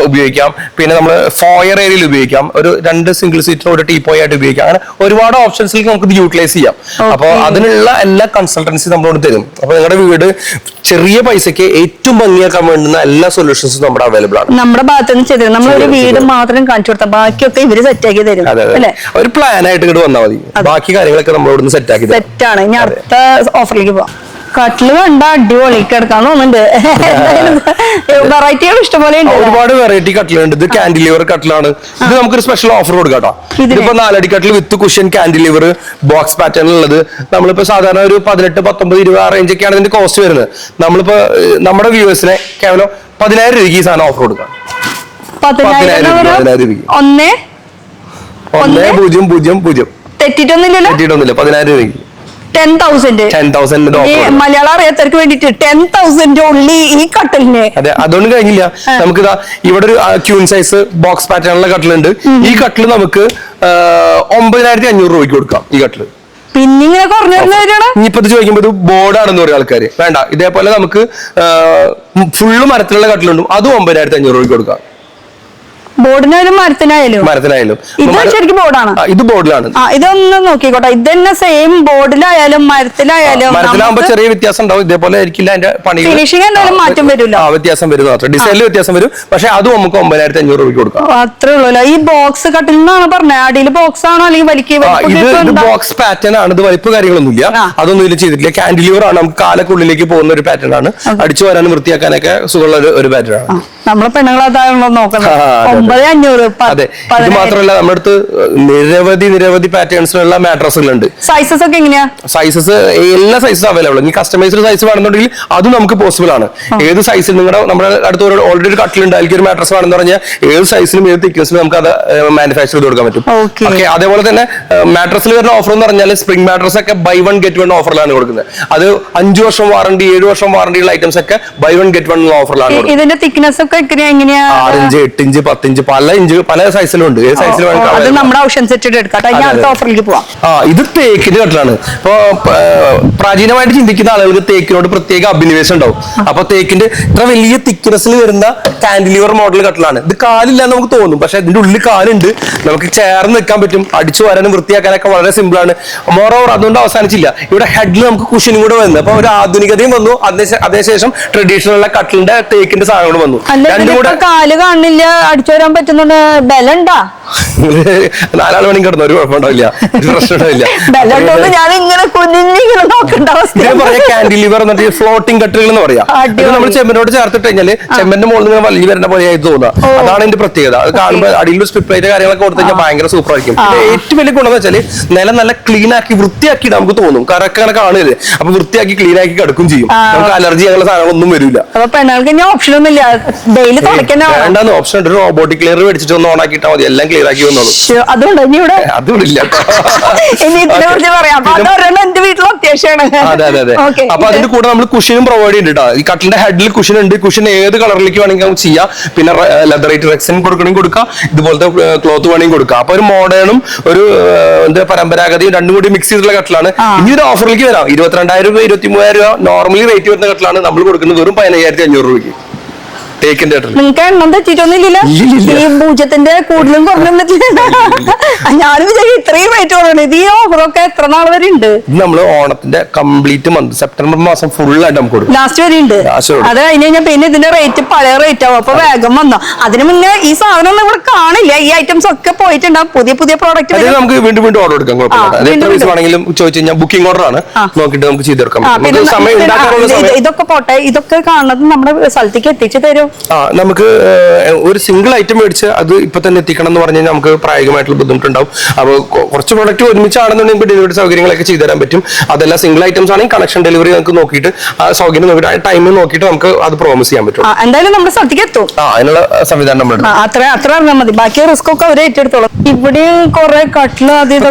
ഉപയോഗിക്കാം, പിന്നെ നമ്മൾ ഫോയർ ഏരിയയിൽ ഉപയോഗിക്കാം, ഒരു 2 സിംഗിൾ സീറ്റർ ഒരു ടീപ്പോയ് ആയിട്ട് ഉപയോഗിക്കാം. അങ്ങനെ ഒരുപാട് ഓപ്ഷൻസിലേക്ക് നമുക്ക് ഇത് യൂട്ടിലൈസ് ചെയ്യാം. അപ്പോൾ അതിനുള്ള എല്ലാ കൺസൾട്ടൻസി നമ്മളോട് തരും. അപ്പൊ നിങ്ങളുടെ വീട് ചെറിയ പൈസക്ക് ഏറ്റവും ഭംഗിയാക്കാൻ വേണ്ടുന്ന എല്ലാ സൊല്യൂഷൻസും നമ്മുടെ അവൈലബിൾ ആണ്. നമ്മുടെ ഭാഗത്ത് നിന്ന് ചെയ്തത് നമ്മൾ ഒരു വീട് മാത്രം കാണിച്ചു കൊടുത്താൽ ബാക്കിയൊക്കെ ഇവര് സെറ്റാക്കി തരും അല്ലേ? ഒരു പ്ലാൻ ആയിട്ട് ഇങ്ങോട്ട് വന്നാൽ മതി, ബാക്കി കാര്യങ്ങളൊക്കെ നമ്മളോട് സെറ്റ് ആക്കി തരും. സെറ്റാണ്. ഇനി അടുത്ത ഓഫറിലേക്ക് പോവാം. കട്ടില് കണ്ട അടിപൊളി കിടക്കാൻ തോന്നുന്നുണ്ട്. വെറൈറ്റികൾ ഇഷ്ടംപോലെ ഉണ്ട്. ഒരുപാട് വെറൈറ്റി കട്ടിലുണ്ട്. ഇത് കാൻഡിലിവർ കട്ടിലാണ്. ഇത് നമുക്കൊരു സ്പെഷ്യൽ ഓഫർ കൊടുക്കാം കേട്ടോ. ഇതിപ്പോ 4 അടി കട്ടിൽ വിത്ത് കുഷൻ കാൻഡിലിവർ ബോക്സ് പാറ്റേൺ ഉള്ളത് നമ്മളിപ്പോ സാധാരണ ഒരു 18, 19, 20 ആ റേഞ്ച് ഒക്കെയാണ് ഇതിന്റെ കോസ്റ്റ് വരുന്നത്. നമ്മളിപ്പോ നമ്മുടെ വ്യൂവേഴ്സിനെ കേവലം 10,000 രൂപയ്ക്ക് ഈ സാധനം ഓഫർ കൊടുക്കാം. 10,000 രൂപയ്ക്ക് 1,000,000 തെറ്റിട്ടൊന്നുമില്ലല്ലോ. 10,000 രൂപയ്ക്ക് 10,000 മലയാളം അറിയാത്തവർക്ക് വേണ്ടിട്ട് 10,000 ഉള്ളി ഈ കട്ടലിന്. അതെ, അതുകൊണ്ട് കഴിഞ്ഞില്ല. നമുക്ക് ഇവിടെ ഒരു ക്യൂൻ സൈസ് ബോക്സ് പാറ്റേണുള്ള കട്ടിലുണ്ട്. ഈ കട്ടില് നമുക്ക് 9,500 രൂപയ്ക്ക് കൊടുക്കാം. ഈ കട്ടില് പിന്നിങ്ങനെ കുറഞ്ഞു ഇനിയിപ്പോ ഇത് ചോദിക്കുമ്പോ ഇത് ബോർഡാണെന്ന് പറയും ആൾക്കാര്. വേണ്ട, ഇതേപോലെ നമുക്ക് ഫുള്ള് മരത്തിലുള്ള കട്ടിലുണ്ട്. അതും 9,500 രൂപയ്ക്ക് കൊടുക്കാം. ബോർഡിനായാലും മരത്തിനായാലും ഇത് ശരിക്കും ബോർഡാണ്. ഇത് ബോർഡിലാണ്. ഇതൊന്ന് നോക്കിക്കോട്ടെ. ഇത് തന്നെ സെയിം ബോർഡിലായാലും മരത്തിലായാലും മരത്തിലാകുമ്പോ ചെറിയ വ്യത്യാസം ഉണ്ടാവും. ഇതേപോലെ ആയിരിക്കില്ല അതിന്റെ പണി. ഫിനിഷിംഗ് എന്തായാലും മാറ്റം വരില്ല. വ്യത്യാസം വരും മാത്രം. ഡിസൈനിൽ വ്യത്യാസം വരും. പക്ഷെ അതും നമുക്ക് 9,500 രൂപയ്ക്ക് കൊടുക്കാം. അത്രേ ഉള്ളൂ. ഈ ബോക്സ് കട്ടിൽ നിന്നാണ് പറഞ്ഞത്. അടിയിൽ ബോക്സ് ആണോ അല്ലെങ്കിൽ ഇത് ബോക്സ് പാറ്റേൺ ആണ്. ഇത് വലിപ്പ് കാര്യങ്ങളൊന്നുമില്ല. അതൊന്നും ഇതിൽ ചെയ്തിട്ടില്ല. കാൻഡിലിവർ ആണ്. നമുക്ക് കാലക്കുള്ളിലേക്ക് പോകുന്ന ഒരു പാറ്റേൺ ആണ്. അടിച്ചു വരാനും വൃത്തിയാക്കാനൊക്കെ സുഖമുള്ള ഒരു പാറ്റേൺ ആണ്. നമ്മളെ പെണ്ണുങ്ങൾ അതാണല്ലോ നോക്കുന്നത്. 9,500. അതെ, ഇത് മാത്രമല്ല നമ്മുടെ അടുത്ത് നിരവധി പാറ്റേൺസിലുള്ള മാട്രസുകളുണ്ട്. സൈസസ് ഒക്കെ എങ്ങനെയാ? സൈസസ് എല്ലാ സൈസും അവൈലബിൾ. ഈ കസ്റ്റമൈസ്ഡ് സൈസ് വേണമെന്നുണ്ടെങ്കിൽ അതും നമുക്ക് പോസിബിൾ ആണ്. ഏത് സൈസിൽ നമ്മുടെ അടുത്ത് ഓൾറെഡി ഒരു കട്ടിലുണ്ട്, അതിലേക്ക് ഒരു മാട്രസ് വേണമെന്ന് പറഞ്ഞാൽ ഏത് സൈസിലും ഏത് തിക്നെസിലും നമുക്ക് അത് മാനുഫാക്ചർ ചെയ്ത് കൊടുക്കാൻ പറ്റും. ഓക്കെ, അതേപോലെ തന്നെ മാട്രസിൽ വരുന്ന ഓഫർ എന്ന് പറഞ്ഞാൽ സ്പ്രിംഗ് മാട്രസ് ഒക്കെ buy 1 get 1 ഓഫറിലാണ് കൊടുക്കുന്നത്. അത് 5 വർഷം വാറണ്ടി 7 വർഷം വാറണ്ടിയുള്ള ഐറ്റംസ് ഒക്കെ buy 1 get 1 ഓഫറിലാണ് കൊടുക്കുന്നത്. ഇതിന്റെ തിക്നെസ് ഒക്കെ 6 ഇഞ്ച് 8 ഇഞ്ച് 10 ഇഞ്ച് പല സൈസിലും ഉണ്ട്. ഏത് സൈസിൽ വേണമെങ്കിൽ നമ്മുടെ ഓപ്ഷൻ സെറ്റ് എടുക്കാം. അടുത്ത ഓഫറിലേക്ക് പോവാം. ഇത് തേക്കിന്റെ കട്ടിലാണ്. ഇപ്പൊ പ്രാചീനമായിട്ട് ചിന്തിക്കുന്ന ആളുകൾക്ക് തേക്കിനോട് പ്രത്യേക അഭിനിവേശം ഉണ്ടാവും. അപ്പൊ തേക്കിന്റെ ഇത്ര വലിയ തിക്നെസ്സിൽ വരുന്ന കാൻഡിലിവർ മോഡൽ കട്ടിലാണ്. ഇത് കാലില്ല എന്ന് നമുക്ക് തോന്നും, പക്ഷെ ഇതിന്റെ ഉള്ളിൽ കാലുണ്ട്. നമുക്ക് ചേർന്ന് നിൽക്കാൻ പറ്റും. അടിച്ചു വരാനും വൃത്തിയാക്കാനൊക്കെ വളരെ സിമ്പിൾ ആണ്. മോറോവർ അതുകൊണ്ട് അവസാനിച്ചില്ല. ഇവിടെ ഹെഡിൽ നമുക്ക് കുഷനും കൂടെ വന്നു. അപ്പൊ ഒരു ആധുനികതയും വന്നു. അതിനുശേഷം ട്രഡീഷണൽ കട്ടിലിന്റെ തേക്കിന്റെ സാധനം കൂടെ വന്നു. രണ്ടും കൂടെ കാല് കാണില്ല, അടിച്ചു വരാൻ പറ്റുന്നുണ്ട്. ബലണ്ടാ 4 ആൾ വേണമെങ്കിൽ കിടന്നു, ഒരു കുഴപ്പമുണ്ടാവില്ല, ഒരു പ്രശ്നം ഉണ്ടാവില്ല. കാൻഡിലിവർ എന്നിട്ട് ഫ്ലോട്ടിംഗ് കട്ടുകൾ എന്ന് പറയാം. നമ്മൾ ചെമ്മനോട് ചേർത്തിട്ട് കഴിഞ്ഞാൽ ചെമ്മന്റെ മുകളിൽ നിന്ന് വലിയ വരുന്ന പോലെ ആയിട്ട് തോന്നുക. അതാണ് ഇതിന്റെ പ്രത്യേകത. അത് കാണുമ്പോൾ അടിയിൽ സ്ട്രിപ്പ് ലൈറ്റ് കാര്യങ്ങളൊക്കെ കൊടുത്തു കഴിഞ്ഞാൽ ഭയങ്കര സൂപ്പർ ആയിരിക്കും. ഏറ്റവും വലിയ ഗുണം എന്ന് വെച്ചാൽ നിലം നല്ല ക്ലീൻ ആക്കി വൃത്തിയാക്കി നമുക്ക് തോന്നും. കറക്റ്റ് അങ്ങനെ കാണുകയല്ലേ, അപ്പൊ വൃത്തിയാക്കി ക്ലീൻ ആക്കി കിടക്കും ചെയ്യും. നമുക്ക് അലർജി അങ്ങനെയുള്ള സാധനങ്ങളൊന്നും വരില്ല. വേണ്ടെന്ന് ഓപ്ഷൻ ഉണ്ട്. റോബോട്ടിക് ക്ലിയർ മേടിച്ചിട്ട് ഒന്ന് ഓൺ ആക്കിയിട്ടാൽ മതി, എല്ലാം ക്ലിയർ ആക്കി വന്നോളൂ. അതുകൊണ്ടില്ല. അതെ അതെ അതെ. അപ്പൊ അതിന്റെ കൂടെ നമ്മൾ കുഷനും പ്രൊവൈഡ് ചെയ്യുന്നുണ്ട്. ഈ കട്ടിലിന്റെ ഹെഡിൽ കുഷൻ ഉണ്ട്. കുഷൻ ഏത് കളറിലേക്ക് വേണമെങ്കിൽ നമുക്ക് ചെയ്യാം. പിന്നെ ലെതറേറ്റ് റെക്സിൻ കൊടുക്കണമെങ്കിൽ കൊടുക്കാം, ഇതുപോലത്തെ ക്ലോത്ത് വേണമെങ്കിൽ കൊടുക്കാം. അപ്പൊ ഒരു മോഡേണും ഒരു എന്താ പരമ്പരാഗതയും രണ്ടും കൂടി മിക്സ് ചെയ്തിട്ടുള്ള കട്ടിലാണ്. ഇനി ഒരു ഓഫറിലേക്ക് വരാം. 22,000 രൂപ 23,000 രൂപ നോർമലി റേറ്റ് വരുന്ന കട്ടിലാണ് നമ്മൾ കൊടുക്കുന്നത് വെറും 15,500 രൂപയ്ക്ക്. നിങ്ങൾക്ക് എണ്ണം തെറ്റിട്ടൊന്നുമില്ല. ഈ പൂജ്യത്തിന്റെ കൂടുതലും കുറഞ്ഞു. ഞാനും വിചാരിക്കും ഇത്രയും റേറ്റ് കുറവാണ്. ഇത് ഈ ഓഫറൊക്കെ എത്ര നാൾ വരെ ഉണ്ട്? നമ്മള് ഓണത്തിന്റെ കംപ്ലീറ്റ് മന്ത് സെപ്റ്റംബർ മാസം ഫുൾ ആയിട്ട് നമുക്ക് കൊടുക്കും. ലാസ്റ്റ് വരെ ഉണ്ട്. അത് കഴിഞ്ഞ് കഴിഞ്ഞാൽ പിന്നെ ഇതിന്റെ റേറ്റ് പഴയ റേറ്റ് ആവും. അപ്പൊ വേഗം വന്നോ. അതിന് മുന്നേ ഈ സാധനം ഒന്നും ഇവിടെ കാണില്ല. ഈ ഐറ്റംസ് ഒക്കെ പോയിട്ടുണ്ടാവും. പുതിയ പ്രോഡക്റ്റ് നമുക്ക് വീണ്ടും ഓർഡർ എടുക്കാം. വേണമെങ്കിലും ചോദിച്ചു കഴിഞ്ഞാൽ ബുക്കിംഗ് ഓർഡർ ആണ്, നോക്കിയിട്ട് നമുക്ക് ചെയ്തെടുക്കാം. ഇതൊക്കെ പോട്ടെ, ഇതൊക്കെ കാണുന്നത് നമ്മുടെ സ്ഥലത്തേക്ക് എത്തിച്ചു തരും. നമുക്ക് ഒരു സിംഗിൾ ഐറ്റം മേടിച്ച് അത് ഇപ്പൊ തന്നെ എത്തിക്കണം എന്ന് പറഞ്ഞു കഴിഞ്ഞാൽ നമുക്ക് പ്രായോഗികമായിട്ടുള്ള ബുദ്ധിമുട്ടുണ്ടാവും. അപ്പൊ കുറച്ച് പ്രോഡക്റ്റ് ഒരുമിച്ചാണെന്നുണ്ടെങ്കിൽ ഡെലിവറി സൗകര്യങ്ങളൊക്കെ ചെയ്തു തരാൻ പറ്റും. അതെല്ലാം സിംഗിൾ ഐറ്റംസ് ആണെങ്കിൽ കണക്ഷൻ ഡെലിവറി നമുക്ക് നോക്കിയിട്ട് ആ സൗകര്യം നോക്കിയിട്ട് ആ ടൈമിൽ നോക്കിയിട്ട് നമുക്ക് അത് പ്രോമിസ് ചെയ്യാൻ പറ്റും. എന്തായാലും നമ്മുടെ സ്ഥലത്തേക്ക് എത്തും. അതിനുള്ള സംവിധാനം നമ്മൾ അത്ര അറിഞ്ഞാൽ മതി. ബാക്കി റിസ്ക് ഒക്കെ അവരെ ഏറ്റെടുത്തോളും. ഇവിടെ കുറെ കട്ടില്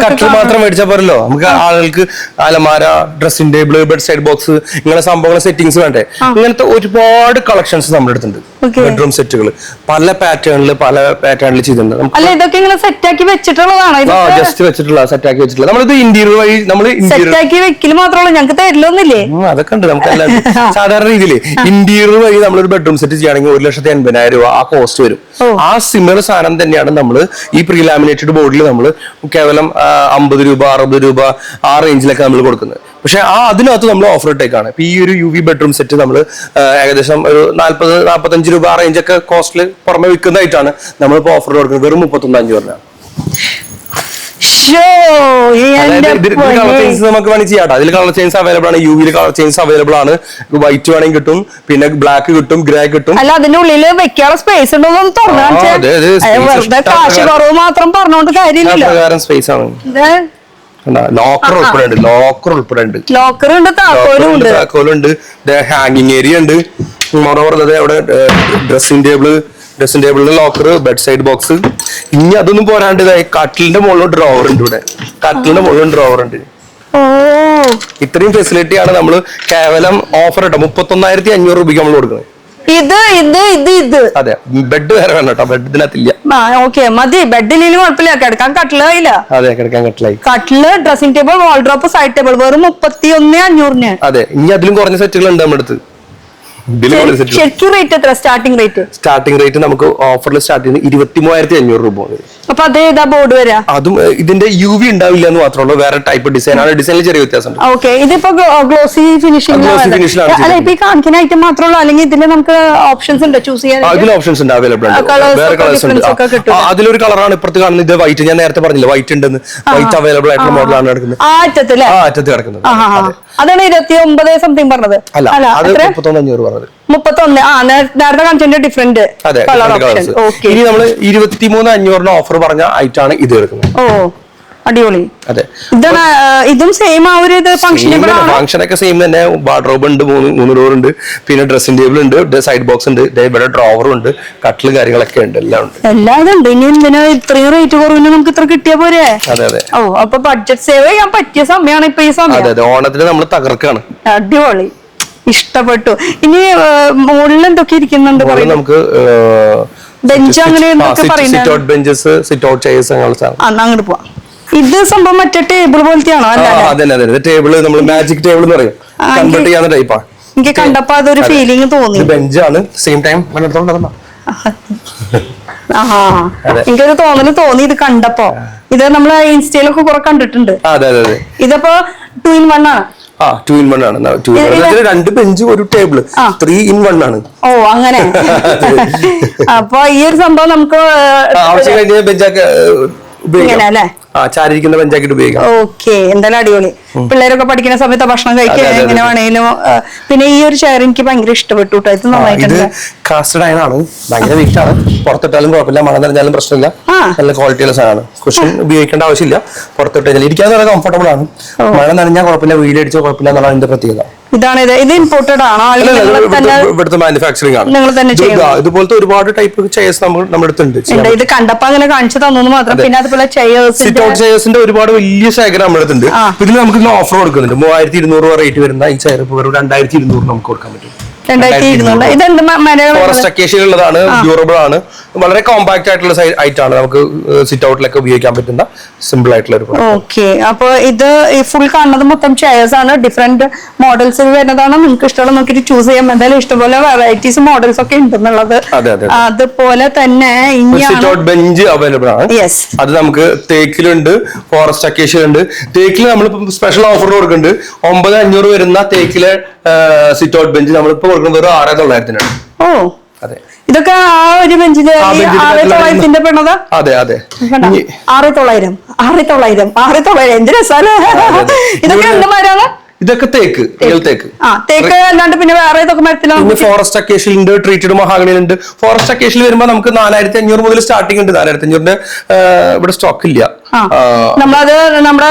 മാത്രം മേടിച്ചാൽ പോരല്ലോ. നമുക്ക് ആളുകൾക്ക് അലമാര, dressing table, bed side box, ഇങ്ങനെ സംഭവങ്ങൾ സെറ്റിംഗ്സ് വേണ്ടേ. ഇങ്ങനത്തെ ഒരുപാട് കളക്ഷൻസ് നമ്മുടെ അടുത്തുണ്ട്. Okay. ബെഡ്റൂം സെറ്റുകൾ പല പാറ്റേണിൽ ചെയ്തിട്ടുണ്ട്. അല്ല ഇതൊക്കെ ഇങ്ങനെ സെറ്റാക്കി വെച്ചിട്ടുള്ളതാണോ? ജസ്റ്റ് വെച്ചിട്ടുള്ള സെറ്റാക്കി വെച്ചിട്ടുള്ള നമ്മളിത് ഇന്റീരിയർ വഴി സെറ്റാക്കി വെക്കല് മാത്രമല്ല, ഞങ്ങൾക്ക് തരില്ലൊന്നില്ലേ? അതൊക്കെ ഉണ്ട് നമുക്ക് സാധാരണ രീതിയിൽ ഇന്റീരിയർ വഴി നമ്മളൊരു ബെഡ്റൂം സെറ്റ് ചെയ്യുകയാണെങ്കിൽ 1,80,000 രൂപ ആ കോസ്റ്റ് വരും. ആ സിമിലർ സാധനം തന്നെയാണ് നമ്മൾ ഈ പ്രീ ലാമിനേറ്റഡ് ബോർഡിൽ നമ്മൾ കേവലം 50 രൂപ 60 രൂപ ആ റേഞ്ചിലൊക്കെ നമ്മൾ കൊടുക്കുന്നത്. പക്ഷെ അതിനകത്ത് നമ്മൾ ഓഫർ ഇട്ടേക്കാണ്. ഇപ്പൊ ഈ ഒരു UV ബെഡ്റൂം സെറ്റ് നമ്മൾ ഏകദേശം ഒരു 40-45 രൂപ ആ റേഞ്ചൊക്കെ കോസ്റ്റിൽ പുറമെ വിൽക്കുന്നതായിട്ടാണ് നമ്മളിപ്പോ ഓഫർ കൊടുക്കുന്നത്. വെറും 31,500 നമുക്ക് വേണമെങ്കിൽ ചെയ്യാം. അതിൽ കളർ ചേഞ്ച് അവൈലബിൾ ആണ്. UV കളർ ചേഞ്ച് അവൈലബിൾ ആണ്. വൈറ്റ് വേണമെങ്കിൽ കിട്ടും, പിന്നെ ബ്ലാക്ക് കിട്ടും, ഗ്രേ കിട്ടും. അല്ല അതിന്റെ ഉള്ളിൽ വെക്കാനുള്ള സ്പേസ് ഉണ്ടോ വെറുതെ കാശ് കുറവ് മാത്രം പറഞ്ഞോണ്ട് കാര്യമില്ലല്ലോ. സ്പേസ് ആണ്. ലോക്കർ ഉൾപ്പെടെ ഉണ്ട്. ലോക്കർ ഉണ്ട്, താക്കോലുണ്ട്, ഹാങ്ങിങ് ഏരിയ ഉണ്ട്. അവിടെ ഡ്രസ്സിംഗ് ടേബിളിന് ലോക്കർ, ബെഡ് സൈഡ് ബോക്സ്. ഇനി അതൊന്നും പോരാണ്ട് കട്ടിലിന്റെ മുകളിൽ ഡ്രോവർ ഉണ്ട്. ഇവിടെ കട്ടിലിന്റെ മുകളിൽ ഡ്രോവർ ഉണ്ട്. ഇത്രയും ഫെസിലിറ്റിയാണ് നമ്മൾ കേവലം ഓഫർ ഇട്ടോ 31,500 രൂപയ്ക്ക് നമ്മൾ കൊടുക്കുന്നത്. ഇത് അതെ, ബെഡ് വേറെ വേണം കേട്ടോ, ബെഡ് ഇതിനകത്തില്ല. ഓക്കെ മതി, ബെഡിലും കുഴപ്പമില്ല. കിടക്കാൻ കട്ടിലായില്ല. അതെ, കിടക്കാൻ കട്ടിലായി. കട്ടില്, dressing table, wall drop, side table വെറും 31,500. അതെ, ഇനി അതിലും കുറഞ്ഞ സെറ്റുകൾ ഉണ്ട് നമ്മുടെ അടുത്ത്. ശരിക്കും റേറ്റ് എത്ര? സ്റ്റാർട്ടിംഗ് റേറ്റ് നമുക്ക് ഓഫറിൽ സ്റ്റാർട്ട് ചെയ്യുന്നത് 23,500 രൂപ. അപ്പൊ അതേതാ ബോർഡ് വരാ? അതും ഇതിന്റെ UV ഉണ്ടാവില്ല എന്ന് മാത്രമേ, വേറെ ടൈപ്പ് ഡിസൈൻ ആണ്. ഡിസൈനിൽ ചെറിയ വ്യത്യാസമുണ്ട്. ഓക്കെ, ഇതിപ്പോ ഗ്ലോസി ഫിനിഷിംഗ് അല്ല ഇപ്പൊ ഈ കാണിക്കുന്ന ഐറ്റം മാത്രമേ ഉള്ളൂ, അല്ലെങ്കിൽ ഇതിൽ നമുക്ക് ഓപ്ഷൻസ് ഉണ്ട് ചൂസ് ചെയ്യാൻ? അതിൽ ഓപ്ഷൻസ് ഉണ്ട്, അവൈലബിൾ ഉണ്ട്. വേറെ കളേഴ്സ് ഉണ്ട്. അതിലൊരു കളറാണ് ഇപ്പുറത്ത് കാണുന്നത്. ഇത് വൈറ്റ്. ഞാൻ നേരത്തെ പറഞ്ഞില്ല വൈറ്റ് ഉണ്ടെന്ന്. വൈറ്റ് അവൈലബിൾ ആയിട്ടുള്ള മോഡലാണ് കിടക്കുന്നത്. ആ അറ്റത്ത് കിടക്കുന്നത്. അതാണ് 29 സംതിങ് പറഞ്ഞത്. അല്ല, അത് 31,500 പറഞ്ഞത്. 31 നേരത്തെ കാണിച്ചതിന്റെ ഡിഫറെന്റ് കളർ ഓപ്ഷൻ. ഇനി നമ്മൾ 23,500 ഓഫർ പറഞ്ഞ ഐറ്റാണ് ഇത് എടുക്കുന്നത്. ഓ അടിപൊളി. അതെ, ഇതാണ്. ഇതും സെയിം ആ ഒരു ഫംഗ്ഷനബിൾ ആണ്. ഫംഗ്ഷൻ ഒക്കെ സെയിം തന്നെ. വാർഡ്രോബ് ഉണ്ട്, 3 ഡോർ ഉണ്ട്, പിന്നെ ഡ്രസ്സിംഗ് ടേബിൾ ഉണ്ട്, സൈഡ് ബോക്സ് ഉണ്ട്, ഇവിടെ ഡ്രോവറും ഉണ്ട്, കട്ടില് കാര്യങ്ങളൊക്കെ ഉണ്ട്, എല്ലാം ഉണ്ട്. എല്ലാം ഉണ്ട്. ഇനി എന്തിനാ ഇത്രയും റേറ്റ് കുറവിന് നമുക്ക് ഇത്ര കിട്ടിയാ പോരെ? അതെ അതെ. ഓ, അപ്പൊ ബഡ്ജറ്റ് സേവ് ചെയ്യാൻ പറ്റിയ സമയമാണ് ഇപ്പൊ ഈ സമയം. അതെ അതെ, ഓണത്തിന് നമ്മൾ തകർക്കാണ്. അടിപൊളി, ഇഷ്ടപ്പെട്ടു. ഇനി മുകളിൽ എന്തൊക്കെ ഇരിക്കുന്നുണ്ട്? നമുക്ക് ബെഞ്ച് അങ്ങനെ sit out benches, sit out chairs അങ്ങോട്ട് പോവാം. ഇത് സംഭവം മറ്റേ ടേബിൾ പോലത്തെയാണോ? അതെ, ടേബിള് നമ്മൾ മാജിക് ടേബിൾ എന്ന് പറയും. കൺവെർട്ട് ചെയ്യാവുന്ന ടൈപ്പാണ്. എനിക്ക് കണ്ടപ്പോ അതൊരു ഫീലിംഗ് തോന്നി. ബെഞ്ചാണ്, സെയിം ടൈം എനിക്കൊരു തോന്നി ഇത് കണ്ടപ്പോ. ഇത് നമ്മള് ഇൻസ്റ്റയിലൊക്കെ കുറെ കണ്ടിട്ടുണ്ട്. ഇതിപ്പോ 2 in 1 ആണ്. 2 in 1 ആണ്. 2 ബെഞ്ച് ഒരു ടേബിൾ 3 in 1 ആണ്. ഓ അങ്ങനെ. അപ്പൊ ഈ ഒരു സംഭവം നമുക്ക് ആവശ്യം കഴിഞ്ഞ ബെഞ്ചൊക്കെ ഇങ്ങനെ ചാരിയിരിക്കുന്ന ബെഞ്ചാക്കിട്ട് ഉപയോഗിക്കാം. ഓക്കെ, എന്തായാലും അടിപൊളി. പിള്ളേരൊക്കെ പഠിക്കുന്ന സമയത്ത് ഭക്ഷണം കഴിക്കാൻ എങ്ങനെ വേണേലും. പിന്നെ ഈ ഒരു ചെയർ എനിക്ക് ഭയങ്കര ഇഷ്ടപ്പെട്ടു കേട്ടോ. ഇത് നന്നായിട്ടുണ്ട്. കാസ്റ്റഡ് അയൺ ആണ്, ഭയങ്കര വെയിറ്റ് ആണ്. പുറത്തിട്ടാലും കുഴപ്പമില്ല, മഴ നനഞ്ഞാലും പ്രശ്നമില്ല. നല്ല ക്വാളിറ്റിയുള്ള സാധനമാണ്. കുഷൻ ഉപയോഗിക്കേണ്ട ആവശ്യമില്ല. പുറത്തിട്ടാൽ ഇരിക്കാൻ നല്ല കംഫർട്ടബിൾ ആണ്. മഴ നനഞ്ഞാൽ കുഴപ്പമില്ല, വെയിലടിച്ചാൽ കുഴപ്പമില്ല എന്നുള്ളതാണ് ഇതിന്റെ പ്രത്യേകത. ഇത് ഇമ്പോർട്ടഡ് ആണോ? ഇവിടുത്തെ മാനുഫാക്ചറിംഗ് ആണ്. നിങ്ങൾ തന്നെ ഇതുപോലത്തെ ഒരുപാട് ടൈപ്പ് ചെയർസ് നമ്മുടെ അടുത്തുണ്ട്. ഇത് കണ്ടപ്പോ അങ്ങനെ കാണിച്ചു തന്നു മാത്രം. പിന്നെ അതുപോലെ ചെയർസിന്റെ ഒരുപാട് വലിയ ശേഖരം നമ്മുടെ അടുത്തുണ്ട്. ഇതിൽ നമുക്ക് ഓഫർ കൊടുക്കുന്നുണ്ട്. 3,200 രൂപ റേറ്റ് വരുന്ന ഈ ചെയർ വെറും 2,200 നമുക്ക് കൊടുക്കാൻ പറ്റും. ഫോറസ്റ്റ് അക്കേഷ്യയിലുള്ളതാണ്, ഡ്യൂറബിൾ ആണ്, വളരെ കോമ്പാക്ട് ആയിട്ടുള്ള ഐറ്റാണ്. നമുക്ക് സിറ്റ് ഔട്ടിലൊക്കെ ഉപയോഗിക്കാൻ പറ്റുന്ന സിമ്പിൾ ആയിട്ടുള്ള ഒരു. ഓക്കെ, അപ്പൊ ഇത് ഫുൾ കാണുന്നത് മൊത്തം ചെയർസ് ആണ്. ഡിഫറെന്റ് മോഡൽസ് വരുന്നതാണ്. നിങ്ങൾക്ക് ഇഷ്ടമുള്ള നോക്കിയിട്ട് ചൂസ് ചെയ്യാം. എന്തായാലും ഇഷ്ടംപോലെ വെറൈറ്റീസ് മോഡൽസ് ഒക്കെ ഉണ്ടെന്നുള്ളത്. അതുപോലെ തന്നെ സിറ്റ് ഔട്ട് ബെഞ്ച് അവൈലബിൾ ആണ്. അത് നമുക്ക് തേക്കിലുണ്ട്, ഫോറസ്റ്റ് അക്കേഷ്യയിലുണ്ട്. തേക്കിൽ നമ്മളിപ്പോ സ്പെഷ്യൽ ഓഫർ കൊടുക്കുന്നുണ്ട്. 9,500 വരുന്ന തേക്കിലെ സിറ്റ് ഔട്ട് ബെഞ്ച് നമ്മളിപ്പോ കൊടുക്കുന്നത് 6,900. ഓ അതെ, ഇതൊക്കെ ആ ഒരു ബെഞ്ചില് 6,900 പെണ്ണതാ. അതെ അതെ, 6,900 എന്ത് രസാണ്. ഇതൊക്കെ എന്ത് മരമാണ്? ഇതൊക്കെ തേക്ക്, തേക്ക്. തേക്ക് അല്ലാണ്ട് പിന്നെ വേറെ ഇതൊക്കെ മരത്തിലാണ്. ഫോറസ്റ്റ് അക്കേഷ്യയിലുണ്ട്, ട്രീറ്റഡ് മഹാഗണിയിലുണ്ട്. ഫോറസ്റ്റ് അക്കേഷ്യയിൽ വരുമ്പോൾ നമുക്ക് 4,500 മുതൽ സ്റ്റാർട്ടിംഗ് ഉണ്ട്. 4,500 ഇവിടെ സ്റ്റോക്ക് ഇല്ല. നമ്മളത് നമ്മുടെ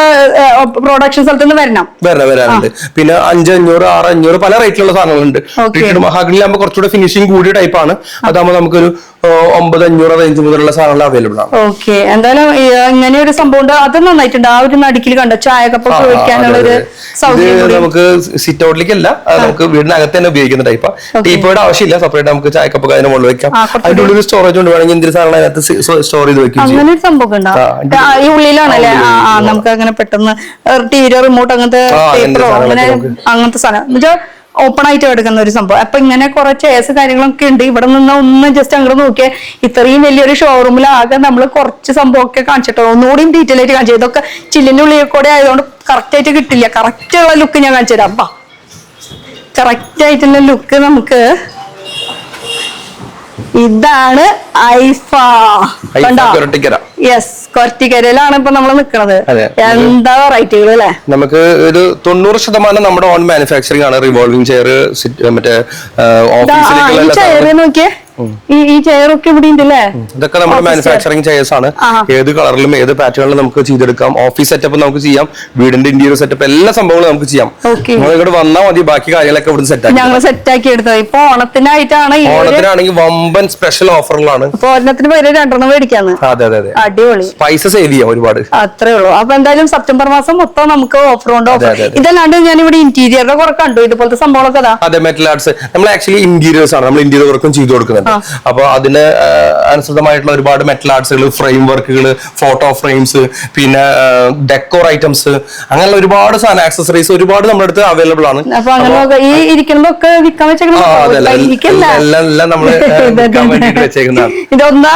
പ്രൊഡക്ഷൻ സ്ഥലത്ത് നിന്ന് വരാറുണ്ട്. പിന്നെ 500, 600 പല റേറ്റിലുള്ള സാധനങ്ങളുണ്ട്. മഹാഗണിയിലാകുമ്പോൾ കുറച്ചുകൂടെ ഫിനിഷിംഗ് കൂടിയ ടൈപ്പാണ്. അതാകുമ്പോൾ നമുക്കൊരു 9,500 റേഞ്ച് മുതലുള്ള സാധനങ്ങൾ അവൈലബിൾ ആണ്. ഓക്കെ, എന്തായാലും ഇങ്ങനെ ഒരു സംഭവം ഉണ്ട്. അത് നന്നായിട്ടുണ്ട്. ആ ഒരു നടുക്കിൽ കണ്ട ചായ കപ്പൊക്കെ വെക്കാനുള്ള ഒരു സൗകര്യം നമുക്ക് സിറ്റ് ഔട്ടിലേക്കല്ല, നമുക്ക് വീടിനകത്ത് തന്നെ ഉപയോഗിക്കുന്ന ടൈപ്പാ. ടീപ്പോയുടെ ആവശ്യമില്ല, സെപ്പറേറ്റ് നമുക്ക് ചായ കപ്പൊക്കെ അതിന് മുകളിൽ വെക്കാം. അതിന്റെ ഉള്ളിൽ സ്റ്റോറേജ് കൊണ്ട് വേണമെങ്കിൽ എന്തൊരു സാധനം അതിനകത്ത് സ്റ്റോർ ചെയ്ത് വെക്കും. അങ്ങനെ ഒരു സംഭവം ഉണ്ടാവും ഈ ഉള്ളിലാണല്ലേ? നമുക്ക് അങ്ങനെ പെട്ടെന്ന് ടിവിയുടെ റിമോട്ട് അങ്ങനത്തെ പേപ്പറോ അങ്ങനത്തെ സാധനം ഓപ്പൺ ആയിട്ട് എടുക്കുന്ന ഒരു സംഭവം. അപ്പൊ ഇങ്ങനെ കുറെ ചെയർസ് കാര്യങ്ങളൊക്കെ ഉണ്ട്. ഇവിടെ നിന്ന് ഒന്ന് ജസ്റ്റ് അങ്ങോട്ട് നോക്കിയാൽ ഇത്രയും വലിയൊരു ഷോറൂമിൽ ആകെ നമ്മൾ കുറച്ച് സംഭവമൊക്കെ കാണിച്ചിട്ടോ. ഒന്നുകൂടിയും ഡീറ്റെയിൽ ആയിട്ട് കാണിച്ചു. ഇതൊക്കെ ചില്ലിന്റെ ഉള്ളിൽ കൂടെ ആയതുകൊണ്ട് കറക്റ്റ് ആയിട്ട് കിട്ടില്ല. കറക്റ്റ് ഉള്ള ലുക്ക് ഞാൻ കാണിച്ചു തരാം. അപ്പൊ കറക്റ്റ് ആയിട്ടുള്ള ലുക്ക് നമുക്ക് ഇതാണ്. ഐഫ യെസ്, കൊരട്ടിക്കരയിലാണ് ഇപ്പൊ നമ്മൾ നിൽക്കുന്നത്. എന്താ വെറൈറ്റികൾ അല്ലെ? നമുക്ക് ഒരു 90% നമ്മുടെ ഓൺ മാനുഫാക്ചറിംഗ് ആണ്. റിവോൾവിംഗ് ചെയർ, മറ്റേ ചെയർ നോക്കിയേ, ഈ ചെയറൊക്കെ ഇവിടെ ഉണ്ടല്ലേ? ഇതൊക്കെ നമ്മുടെ മാനുഫാക്ചറിംഗ് ചെയർസ് ആണ്. ഏത് കളറിലും ഏത് പാറ്റേണിലും നമുക്ക് ചെയ്തെടുക്കാം. ഓഫീസ് സെറ്റപ്പ് നമുക്ക് ചെയ്യാം, വീടിന്റെ ഇന്റീരിയർ സെറ്റപ്പ് എല്ലാ സംഭവങ്ങളും നമുക്ക് ചെയ്യാം. നിങ്ങൾ ഇവിടെ വന്നാൽ മതി, ബാക്കി കാര്യങ്ങളൊക്കെ ഇവിടെ സെറ്റ് ആക്കി എടുത്തത്. ഇപ്പൊ ഓണത്തിനായിട്ടാണ്. ഓണത്തിനാണെങ്കിൽ വമ്പൻ സ്പെഷ്യൽ ഓഫറുകളാണ്. ഓണത്തിന് പേര് 2 മേടിക്കാന്ന്. അതെ അതെ, അടിപൊളി. പൈസ സേവ് ചെയ്യാം ഒരുപാട്. അത്രേ ഉള്ളൂ. അപ്പൊ എന്തായാലും സെപ്റ്റംബർ മാസം മൊത്തം നമുക്ക് ഓഫർ ഉണ്ട്. ഇതല്ലാണ്ട് ഞാൻ ഇവിടെ ഇന്റീരിയറിന്റെ കുറെ കണ്ടു, ഇതുപോലത്തെ സംഭവങ്ങളൊക്കെ. അതെ, മെറ്റൽ ആർട്സ് നമ്മൾ ആക്ച്വലി ഇന്റീരിയേഴ്സ് ആണ്, നമ്മൾ ഇന്റീരിയർ വർക്കും ചെയ്തു കൊടുക്കുന്നത്. അപ്പൊ അതിന് അനുസൃതമായിട്ടുള്ള ഒരുപാട് മെറ്റൽ ആർട്സുകൾ, ഫ്രെയിം വർക്കുകൾ, ഫോട്ടോ ഫ്രെയിംസ്, പിന്നെ ഡെക്കോർ ഐറ്റംസ്, അങ്ങനെയുള്ള ഒരുപാട് സാധനം, ആക്സസറീസ് ഒരുപാട് നമ്മുടെ അടുത്ത് അവൈലബിൾ ആണ്. ഈ ഇരിക്കുന്നതൊക്കെ വിൽക്കാൻ വെച്ചേക്കുന്നതാണ്. ഇതൊന്ന്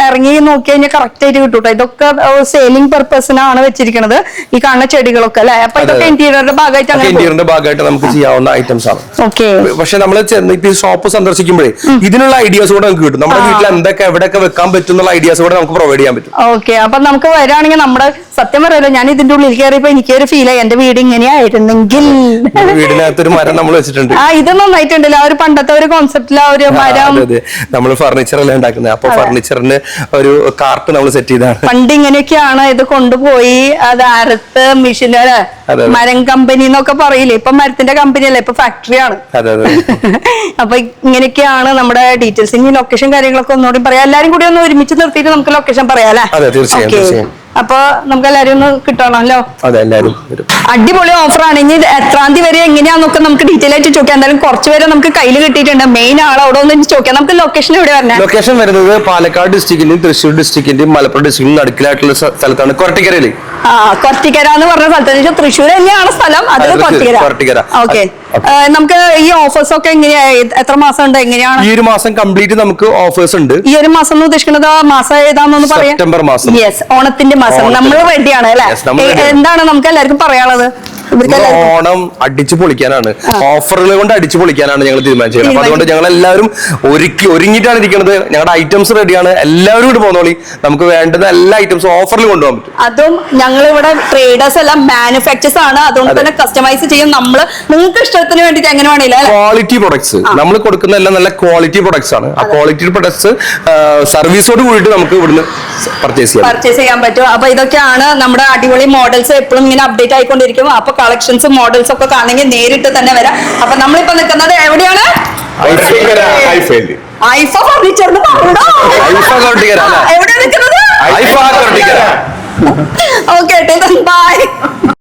ഇറങ്ങി നോക്കി കഴിഞ്ഞാൽ കറക്റ്റ് ആയിട്ട് കിട്ടൂട്ടോ. ഇതൊക്കെ സെയിലിംഗ് പർപ്പസിനാണ് വെച്ചിരിക്കുന്നത്, ഈ കാണുന്ന ചെടികളൊക്കെ അല്ലെ? അപ്പൊ ഇതൊക്കെ ഇന്റീരിയറിന്റെ ഭാഗമായിട്ട് നമുക്ക് ചെയ്യാവുന്ന ഐറ്റംസ് ആണ്. ഓക്കെ, പക്ഷെ നമ്മൾ ഇപ്പൊ ഷോപ്പ് സന്ദർശിക്കുമ്പോഴേ ഇതിനുള്ള ഐഡിയാസ് കൂടെ നമുക്ക് കിട്ടും. നമ്മുടെ വീട്ടിൽ എന്തൊക്കെ എവിടെയൊക്കെ വെക്കാൻ പറ്റുന്നുള്ള ഐഡിയാസ് കൂടെ നമുക്ക് പ്രൊവൈഡ് ചെയ്യാൻ പറ്റും. ഓക്കെ, അപ്പൊ നമുക്ക് വരാണെങ്കിൽ നമ്മുടെ സത്യം പറയല്ലോ, ഞാൻ ഇതിന്റെ ഉള്ളിൽ കയറിയപ്പോ എനിക്കൊരു ഫീൽ ആയി, എന്റെ വീട് ഇങ്ങനെയായിരുന്നെങ്കിൽ. വീടിനകത്തൊരു മരം നമ്മൾ വെച്ചിട്ടുണ്ട്. ഇത് നന്നായിട്ടുണ്ടല്ലോ, ആ ഒരു പണ്ടത്തെ ഒരു കോൺസെപ്റ്റിൽ ആ ഒരു മരം. നമ്മൾ ഫർണിച്ചർ എല്ലാം ഉണ്ടാക്കുന്നത്. അപ്പൊ ഫർണിച്ചറിന് ഒരു കാർട്ട് നമ്മൾ സെറ്റ് ചെയ്താണ്. പണ്ട് ഇങ്ങനെയൊക്കെയാണ് ഇത് കൊണ്ടുപോയി അത് അറുത്ത് മെഷീന്, മരം കമ്പനി എന്നൊക്കെ പറയില്ലേ? ഇപ്പൊ മരത്തിന്റെ കമ്പനി അല്ലേ, ഇപ്പൊ ഫാക്ടറിയാണ്. അപ്പൊ ഇങ്ങനെയൊക്കെയാണ് നമ്മുടെ ഡീറ്റെയിൽസ്. ഇനി ലൊക്കേഷൻ കാര്യങ്ങളൊക്കെ ഒന്നുകൂടി പറയാം. എല്ലാരും കൂടി ഒന്ന് ഒരുമിച്ച് നിർത്തിയിട്ട് നമുക്ക് ലൊക്കേഷൻ പറയാം അല്ലേ? അപ്പൊ നമുക്ക് എല്ലാരും ഒന്ന് കിട്ടണമല്ലോ. അടിപൊളി ഓഫറാണ്. ഇനി എത്രാം തീയതി വരെ എങ്ങനെയാന്നൊക്കെ നമുക്ക് ഡീറ്റെയിൽ ആയിട്ട് ചോദിക്കാം. എന്തായാലും കുറച്ചുപേരെ നമുക്ക് കയ്യിൽ കിട്ടിയിട്ടുണ്ട്. മെയിൻ ആൾ അവിടെ ഒന്ന് ചോദിക്കാം. നമുക്ക് ലൊക്കേഷൻ എവിടെ വരണേ? ലൊക്കേഷൻ വരുന്നത് പാലക്കാട് ഡിസ്ട്രിക്റ്റിന്റെയും തൃശ്ശൂർ ഡിസ്ട്രിക്റ്റിന്റെയും മലപ്പുറം ഡിസ്ട്രിക്റ്റിന്റെയും നടുക്കിലായിട്ടുള്ള സ്ഥലത്താണ് കൊരട്ടിക്കരയില്. കൊരട്ടിക്കര എന്ന് പറഞ്ഞ സ്ഥലത്ത് തൃശ്ശൂർ തന്നെയാണ് സ്ഥലം, അതിൽ കൊരട്ടിക്കര. ഓക്കെ, നമുക്ക് ഈ ഓഫേഴ്സ് ഒക്കെ എങ്ങനെയാ, എത്ര മാസം ഉണ്ട്, എങ്ങനെയാണ്? ഈ ഒരു മാസം കംപ്ലീറ്റ് നമുക്ക് ഓഫേഴ്സ് ഉണ്ട്. ഈ ഒരു മാസം എന്ന് ഉദ്ദേശിക്കുന്നത് മാസം ഏതാണെന്ന് പറയാം? സെപ്റ്റംബർ മാസം. യെസ്, ഓണത്തിന്റെ മാസം. നമ്മൾ റെഡിയാണ് അല്ലെ? എന്താണ് നമുക്ക് എല്ലാവർക്കും പറയാനുള്ളത്? ഓണം അടിച്ചു പൊളിക്കാനാണ്, ഓഫറുകൾ കൊണ്ട് അടിച്ചു പൊളിക്കാനാണ് ഞങ്ങൾ തീരുമാനിച്ചത്. അപ്പൊ അതുകൊണ്ട് ഞങ്ങൾ എല്ലാവരും ഒരുങ്ങിയിട്ടാണ് ഇരിക്കുന്നത്. ഞങ്ങളുടെ ഐറ്റംസ് റെഡിയാണ്. എല്ലാവരും കൂടി പോന്നോളി, നമുക്ക് വേണ്ടുന്ന എല്ലാ ഐറ്റംസും ഓഫറിൽ കൊണ്ടുപോകാൻ പറ്റും. അതും ഞങ്ങൾ ഇവിടെ ട്രേഡേഴ്സ് എല്ലാം മാനുഫാക്ചേഴ്സ് ആണ്, അതുകൊണ്ട് തന്നെ കസ്റ്റമൈസ് ചെയ്യും. നമ്മള് നിങ്ങൾക്ക് ഇഷ്ടത്തിന് വേണ്ടിട്ട് എങ്ങനെ വേണേലും ക്വാളിറ്റി പ്രൊഡക്ട്സ് നമ്മൾ കൊടുക്കുന്ന എല്ലാം നല്ല ക്വാളിറ്റി പ്രൊഡക്ട്സ് ആണ്. ആ ക്വാളിറ്റി പ്രൊഡക്ട്സ് സർവീസോട് കൂടിയിട്ട് നമുക്ക് ഇവിടുന്ന് പർച്ചേസ് ചെയ്യാൻ പറ്റും. അപ്പൊ ഇതൊക്കെയാണ് നമ്മുടെ അടിപൊളി മോഡൽസ്. എപ്പോഴും ഇങ്ങനെ അപ്ഡേറ്റ് ആയിക്കൊണ്ടിരിക്കും. അപ്പൊ കളക്ഷൻസ് മോഡൽസ് ഒക്കെ കാണണമെങ്കിൽ നേരിട്ട് തന്നെ വരാം. അപ്പൊ നമ്മളിപ്പോ നിൽക്കുന്നത് എവിടെയാണ്? ഐഫ ഫർണിച്ചറിന് എവിടെയാണ് നിൽക്കുന്നത്? Okay, by.